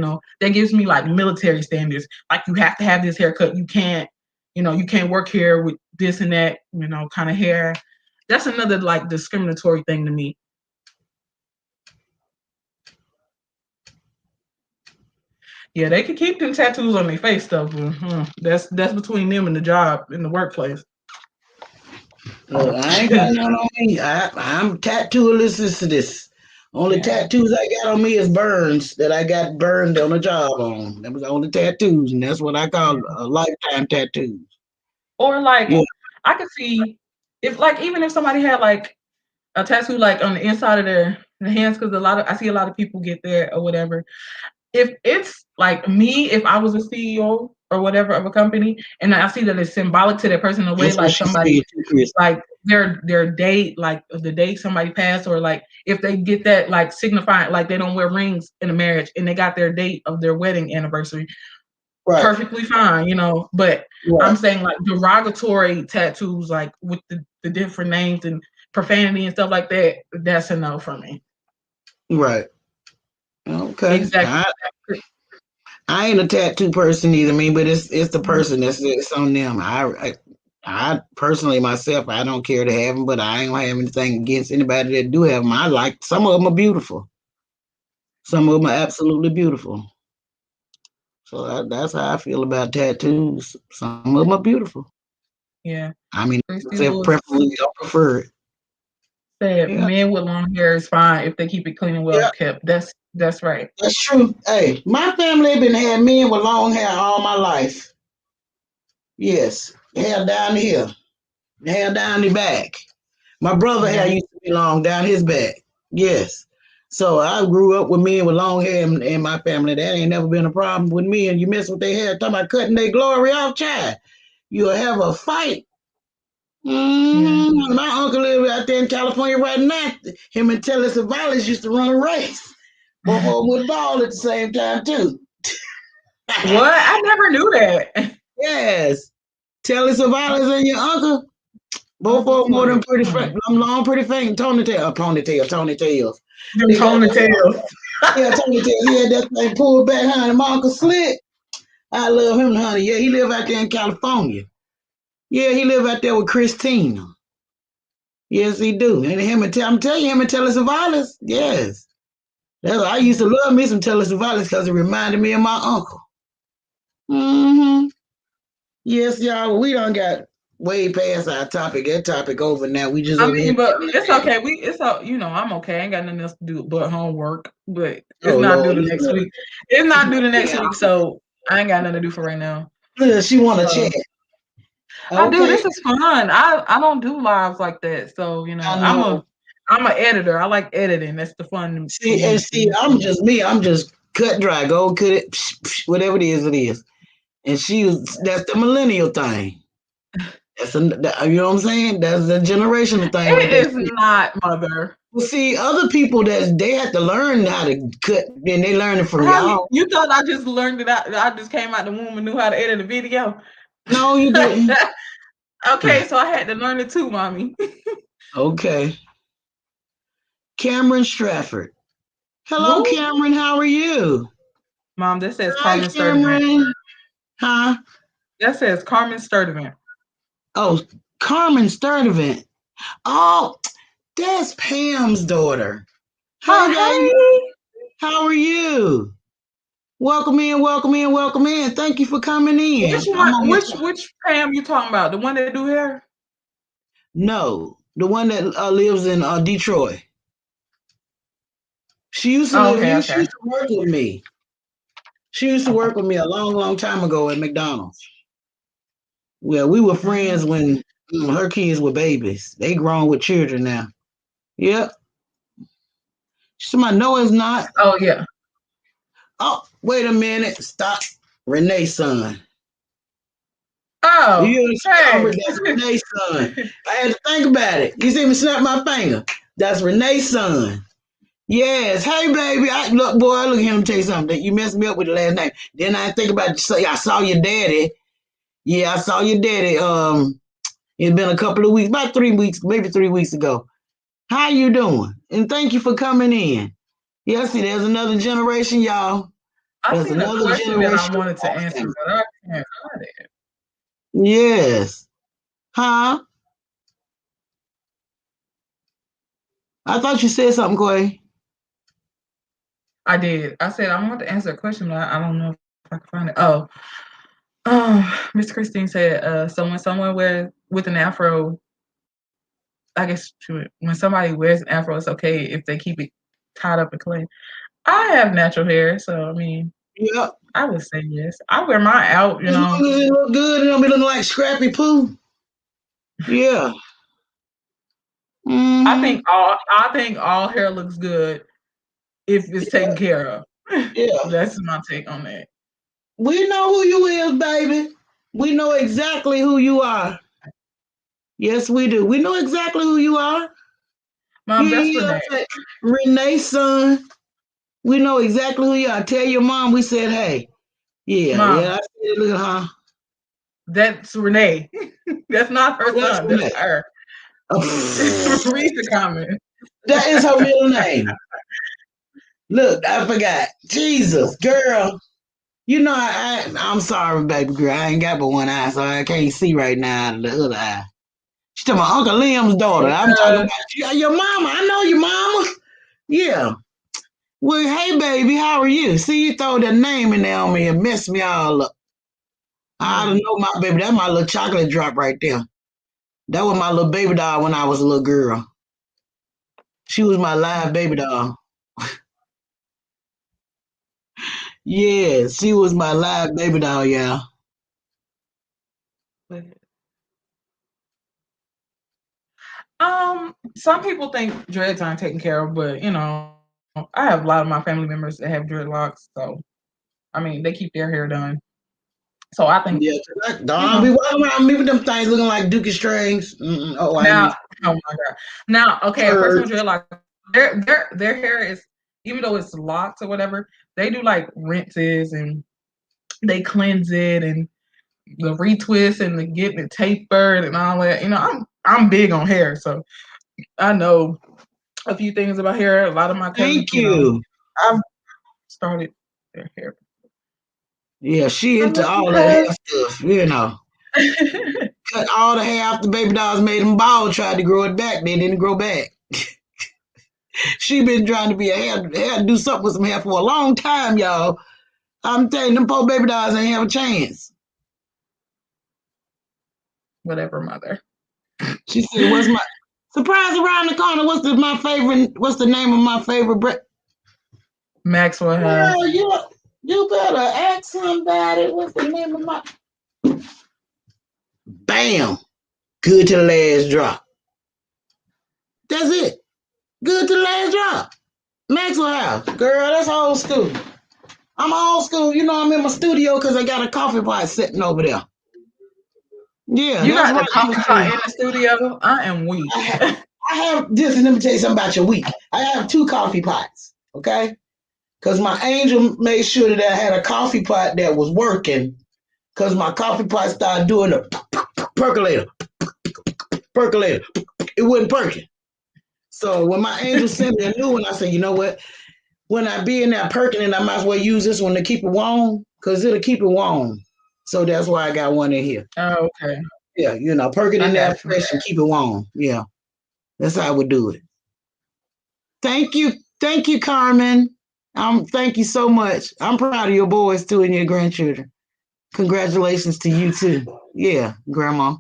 That gives me like military standards. Like you have to have this haircut. You can't work here with this and that, kind of hair. That's another like discriminatory thing to me. Yeah, they can keep them tattoos on their face stuff. That's between them and the job in the workplace. Look, I ain't got none on me. I'm tattooeless as this. Only Yeah. tattoos I got on me is burns that I got burned on a job on. That was the only tattoos, and that's what I call Yeah. a lifetime tattoos. Or Yeah, like I could see if like even if somebody had like a tattoo like on the inside of their hands, because I see a lot of people get there or whatever. If it's like me, if I was a CEO or whatever of a company, and I see that it's symbolic to that person in a way, that's what like she somebody said too, Chris. like their date, like the date somebody passed, or like if they get that like signifying like they don't wear rings in a marriage and they got their date of their wedding anniversary, Right, perfectly fine, But right, I'm saying like derogatory tattoos, like with the different names and profanity and stuff like that, that's a no for me. right. Okay. Exactly. I ain't a tattoo person either, but it's the person that's it's on them. I personally myself, I don't care to have them, but I ain't gonna have anything against anybody that do have them. I like some of them are beautiful. Some of them are absolutely beautiful. So that's how I feel about tattoos. Some of them are beautiful. Yeah. I mean, Christy myself Lewis preferably I prefer it. said Yeah, men with long hair is fine if they keep it clean and well yeah, kept. That's right. that's true. Hey, my family been had men with long hair all my life. Yes, hair down here, hair down the back. My brother hair Yeah. used to be long down his back. Yes. So I grew up with men with long hair in my family. That ain't never been a problem with me. And you mess with their hair, talking about cutting their glory off, child. You'll have a fight. Yeah. My uncle live out there in California right now. Him and Telly Savalas used to run a race. Both of them would ball at the same time too. What? I never knew that. Yes. Telly Savalas and your uncle. Both Uncle of them more than Floyd. pretty, them long, pretty faint. Tony tails. Them They got tone and that. tails. Yeah, Tony tails. He had that thing pulled back, honey. My uncle Slick. I love him, honey. Yeah, he live out there in California. Yeah, he live out there with Christina. Yes, he do. And I'm telling you, him and Telly Savalas. Yes. I used to love me some Telly Savalas because it reminded me of my uncle. Mm-hmm. Yes, y'all. We done got way past our topic. That topic over now. We just over here. But it's okay. I'm okay. I ain't got nothing else to do but homework. But it's Oh not due Lord, to next week. It's not due to next yeah. week, so I ain't got nothing to do for right now. Look, she want to So chat. I do. Okay, This is fun. I don't do lives like that. So I I'm know. a editor. I like editing. That's the fun for See, and me. see, I'm just me. I'm just cut dry. Go cut it. Whatever it is, it is. And that's the millennial thing. You know what I'm saying? That's the generational thing right It there. is not, mother. Well, see, other people that they have to learn how to cut, and they learn it from How y'all. you thought I just learned it out? I just came out the womb and knew how to edit a video. No, you didn't. Okay, so I had to learn it too, mommy. Okay. Cameron Stratford. Hello, Who? Cameron. How are you? Mom, that says Hi, Carmen Sturdivant. Cameron. Huh? That says Carmen Sturdivant. Oh, Carmen Sturdivant. Oh, that's Pam's daughter. Hey, baby. Oh, How are you? Welcome in, welcome in, welcome in. Thank you for coming hey. Which in. I'm one? on Which this. which Pam you talking about? The one that do hair? No, the one that lives in Detroit. She used to Oh, live. okay, She okay. used to work with me. She used to work with me a long, long time ago at McDonald's. Well, we were friends Mm. when her kids were babies. They grown with children now. Yep. Somebody, no, it's not. Oh yeah. Oh, wait a minute. Stop. Renee's son. Oh, You understand? hey. That's Renee's son. I had to think about it. You see me snap my finger. That's Renee's son. Yes. Hey, baby. Look, boy, look at him tell you something. You messed me up with the last name. Then I think about it. I saw your daddy. Yeah, I saw your daddy. It's been a couple of weeks, about 3 weeks, maybe 3 weeks ago. How you doing? And thank you for coming in. Yeah, see, there's another generation, y'all. I There's seen a another question that I generation wanted to of answer, family. but I can't find it. Yes. Huh? I thought you said something, Quay. I did. I said I want to answer a question, but I don't know if I can find it. Miss Christine said, so when someone wears with an afro, I guess when somebody wears an afro, it's okay if they keep it tied up and clean. I have natural hair, so I mean, Yep. I would say yes. I wear mine out, As long as it look good, it don't be looking like Scrappy Poo. Yeah. Mm-hmm. I think all hair looks good if it's taken care of. Yeah. That's my take on that. We know who you is, baby. We know exactly who you are. Yes, we do. We know exactly who you are. Mom, You that's hear Renee. us say, Renee's son. We know exactly who you are. Tell your mom we said, hey. Yeah, Mom, yeah. I said, look at her. that's Renee. That's not her Oh, that's son. That's Renee. her. Oh, Read the comment. that is her middle name. Look, I forgot. Jesus, girl. You know, I'm sorry, baby girl. I ain't got but one eye, so I can't see right now out of the other eye. She's talking about Uncle Liam's daughter. I'm talking Because about your mama. I know your mama. Yeah. Well, hey, baby, how are you? See, you throw that name in there on me and mess me all up. I don't know my baby. That's my little chocolate drop right there. That was my little baby doll when I was a little girl. She was my live baby doll. Yeah, she was my live baby doll, yeah. some people think dreads aren't taken care of, but I have a lot of my family members that have dreadlocks, so I mean they keep their hair done. So I think Yeah, you don't know be walking around me with them things looking like Dookie strings. Oh, I now. mean, Oh my god! Now, okay, a person with church. dreadlocks, their hair is, even though it's locked or whatever, they do like rinses and they cleanse it and the retwist and the getting it tapered and all that. I'm big on hair, so I know a few things about hair. A lot of my cousins, Thank you. I've started their hair. Yeah, she I into love you, all that hair cuz. stuff. Cut all the hair off the baby dolls, made them bald, tried to grow it back, they didn't grow back. She been trying to be a hair do something with some hair for a long time, y'all. I'm telling you, them poor baby dolls ain't have a chance. Whatever, mother. She said, "What's my surprise around the corner? What's the name of my favorite bread?" Maxwell House. Girl, you better ask somebody. What's the name of my? Bam, good to the last drop. That's it. Good to the last drop. Maxwell House, girl, that's old school. I'm old school. I'm in my studio because I got a coffee pot sitting over there. Yeah, You that's got the right. coffee pot in the studio? I am weak. I have this, and let me tell you something about your week. I have 2 coffee pots, okay? Because my angel made sure that I had a coffee pot that was working. Because my coffee pot started doing a percolator, percolator. It wasn't perking. So when my angel sent me a new one, I said, you know what? When I be in that perking, and I might as well use this one to keep it warm, because it'll keep it warm. So that's why I got one in here. Oh, okay. Yeah, perk it I in there got you. fresh and keep it warm. Yeah, that's how I would do it. Thank you. Thank you, Carmen. Thank you so much. I'm proud of your boys too and your grandchildren. Congratulations to you too. Yeah, grandma.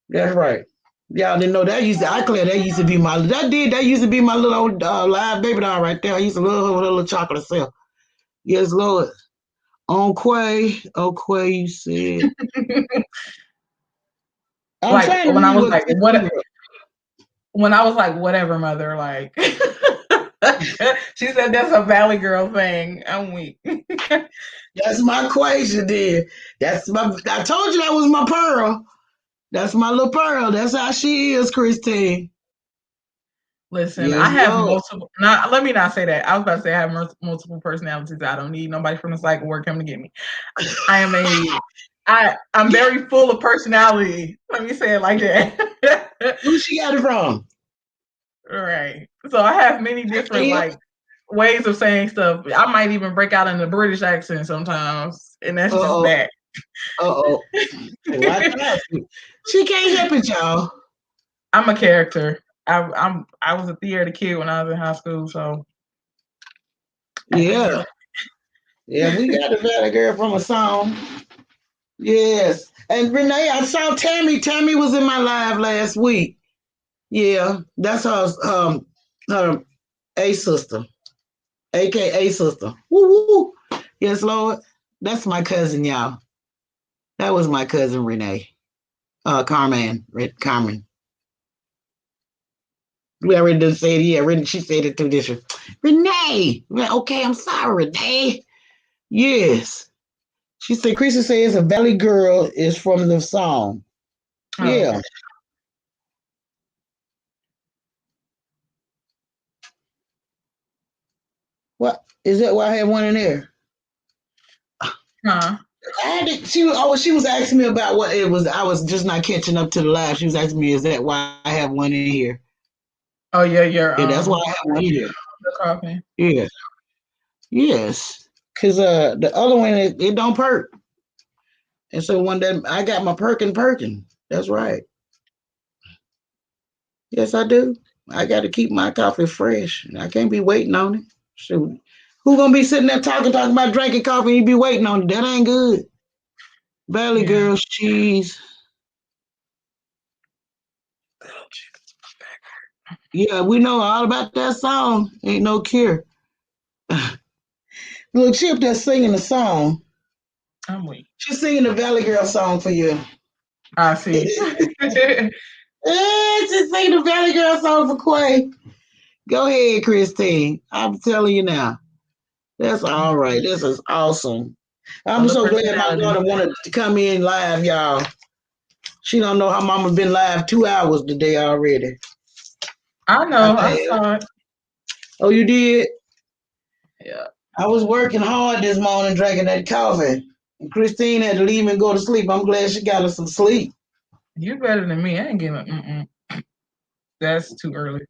That's right. Y'all didn't know that I declare that used to be that used to be my little old live baby doll right there. I used to love her little chocolate self. Yes, Lord. On Quay, you said. I'm Like trying to read what when I was like, whatever, mother, like she said that's a Valley Girl thing. I'm weak. that's my equation there. I told you that was my pearl. That's my little pearl. That's how she is, Christine. Listen, I Yes, have Lord. multiple. Not let me not say that. I was about to say I have multiple personalities. I don't need nobody from the psych ward coming to get me. I am I'm very full of personality. Let me say it like that. Who she got it from? Right. So I have many different like ways of saying stuff. I might even break out in a British accent sometimes, and that's just Uh-oh. that. Uh-oh. Watch out. She can't help it, y'all. I'm a character. I was a theater kid when I was in high school, so Yeah. Yeah, we got a Valley Girl from a song. Yes. And Renee, I saw Tammy. Tammy was in my live last week. Yeah, that's her A sister, aka sister. Woo woo. Yes, Lord. That's my cousin, y'all. That was my cousin Renee. Carmen. We already done said it. Yeah, she said it through this one. Renee. Okay, I'm sorry, Renee. Yes. She said, Chrissy says a Valley Girl is from the song. oh, Yeah. okay. What is that? Why I had one in there? Huh? She was asking me about what it was. I was just not catching up to the live. She was asking me, is that why I have one in here? Oh yeah, your Yeah, that's why I have one in here. the coffee. Yeah. Yes. Cause the other one it don't perk. And so one day I got my perkin. That's right. Yes, I do. I got to keep my coffee fresh. I can't be waiting on it. Shoot. Who gonna be sitting there talking about drinking coffee and you be waiting on it? That ain't good. Valley Yeah. Girls cheese. Yeah, we know all about that song. Ain't no cure. Look, she up there singing the song. I'm weak. She's singing the Valley Girl song for you. I see. She's singing the Valley Girl song for Quay. Go ahead, Christine. I'm telling you now. That's all right. This is awesome. I'm Full of so glad my personality. daughter wanted to come in live, y'all. She don't know how mama been live 2 hours today already. I know. I saw it. Oh, you did? Yeah. I was working hard this morning drinking that coffee. And Christine had to leave and go to sleep. I'm glad she got her some sleep. You better than me. I ain't giving. That's too early.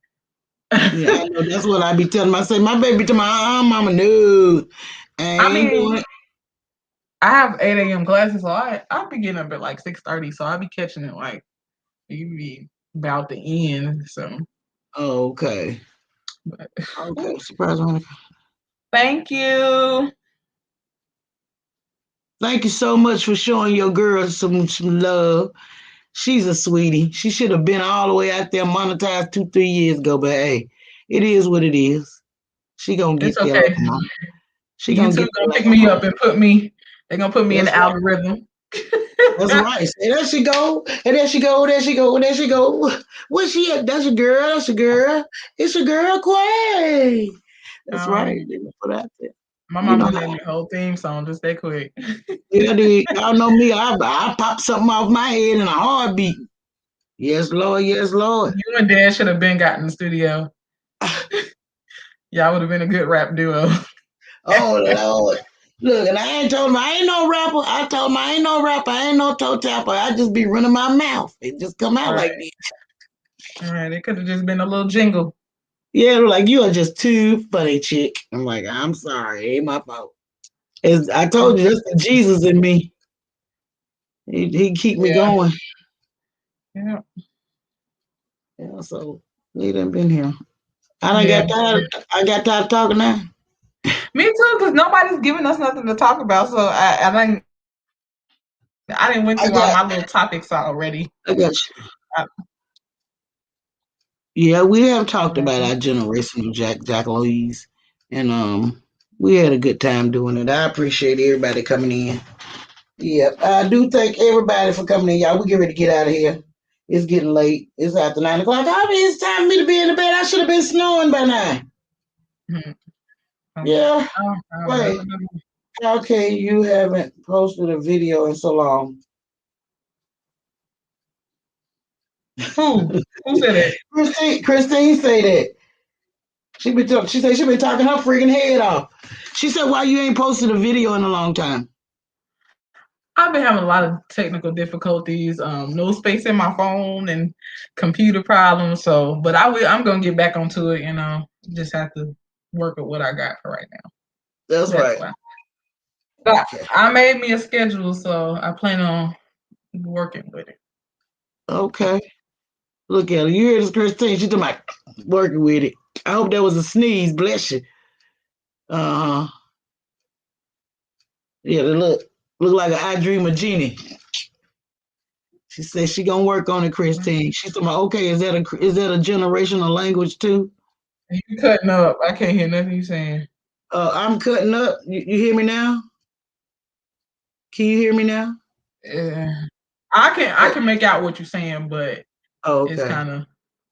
Yeah, I know. That's what I be telling myself. My baby to my mama, no. I I ain't mean, doing it. I have 8 a.m. classes, so I'll be getting up at like 6:30. So I'll be catching it like you be about the end. So, Oh, okay. but, Okay. Surprise, Monica. thank you. Thank you so much for showing your girl some love. She's a sweetie. She should have been all the way out there monetized 2, 3 years ago, but hey, it is what it is. She gonna It's get there like okay. a mom. She gonna YouTube get there gonna like pick a me mom. up and put me. They're gonna put me in That's the right. algorithm. That's right. And there she go. And there she go. There she go. There she go. Where's she at? That's your girl. That's your girl. It's your girl, Quay. That's right. They gonna put out there. My You mom know done how made me a whole theme song just that quick. yeah, dude. Y'all know me. I pop something off my head in a heartbeat. Yes, Lord. Yes, Lord. You and Dad should have been got in the studio. Y'all would have been a good rap duo. Oh, Lord. Look, and I ain't told him I ain't no rapper. I told him I ain't no rapper. I ain't no toe tapper. I just be running my mouth. It just come out like this. All right. It could have just been a little jingle. Yeah, like you are just too funny, chick. I'm like, I'm sorry. It ain't my fault. I told you, that's the Jesus in me. He keep me Yeah. going. Yeah. Yeah, so we done been here. I done Yeah. got tired. I got tired of talking now. Me too, because nobody's giving us nothing to talk about. So I didn't went I through all got my little topics already. I got you. I, Yeah, we have talked about yeah. our generational jackaloids, and we had a good time doing it. I appreciate everybody coming in. Yeah, I do thank everybody for coming in, y'all. We get ready to get out of here. It's getting late. It's after 9 o'clock. I mean, it's time for me to be in the bed. I should have been snoring by now. Mhm. Yeah. That's Wait, another. how can you haven't posted a video in so long? Who? Who said it? Christine say that. She said she been talking her freaking head off. She said, why you ain't posted a video in a long time? I've been having a lot of technical difficulties, no space in my phone and computer problems. So, but I'm gonna get back onto it. Just have to work with what I got for right now. That's That's right. why. But Okay. I made me a schedule, so I plan on working with it. Okay. Look at her. You hear this, Christine? She talking about working with it. I hope that was a sneeze. Bless you. Uh huh. Yeah, they look like an I dream of Genie. She said she gonna work on it, Christine. She's talking about, okay, is that a generational language too? You cutting up? I can't hear nothing you saying. I'm cutting up. You hear me now? Can you hear me now? Yeah. I can make out what you're saying, but Oh, it's okay. kind of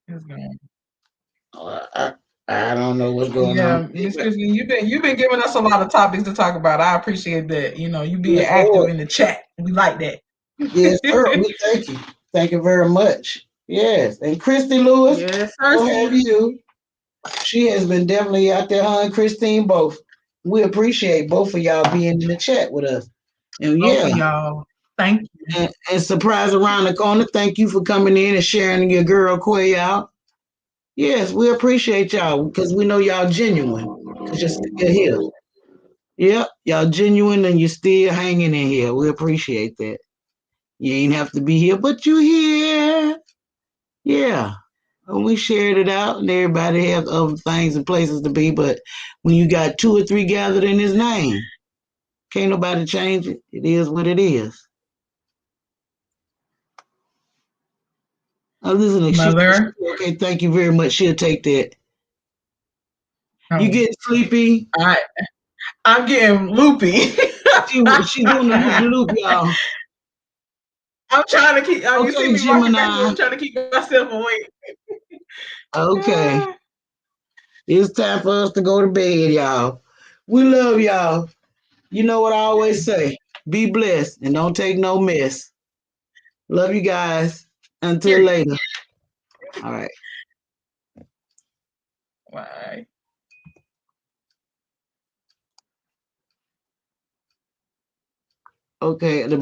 it's going. I don't know what's going on. Yeah, Miss Christine, you've been giving us a lot of topics to talk about. I appreciate that. You being Yes, active Lord. in the chat. We like that. Yes, sir. We thank you. Thank you very much. Yes. And Christy Lewis, Yes, we'll sir. have you. She has been definitely out there, huh, and Christine both. We appreciate both of y'all being in the chat with us. And Both yeah, of y'all. Thank you. and surprise around the corner. Thank you for coming in and sharing your girl Quay out. Yes, we appreciate y'all because we know y'all genuine because you're still here. Yep, y'all genuine and you're still hanging in here. We appreciate that. You ain't have to be here, but you here. Yeah. And we shared it out, and everybody has other things and places to be. But when you got two or three gathered in His name, can't nobody change it. It is what it is. Listen, she said, Mother. okay, thank you very much. She'll take that. You Oh, getting sleepy? I I'm getting loopy. She doing the loop de loop, y'all. I'm trying to keep. You see Okay, me rocking back and forth. Gemini. I'm trying to keep myself awake. Okay. It's time for us to go to bed, y'all. We love y'all. You know what I always say. Be blessed and don't take no mess. Love you guys. Until Period. later. All right. Why? Okay. The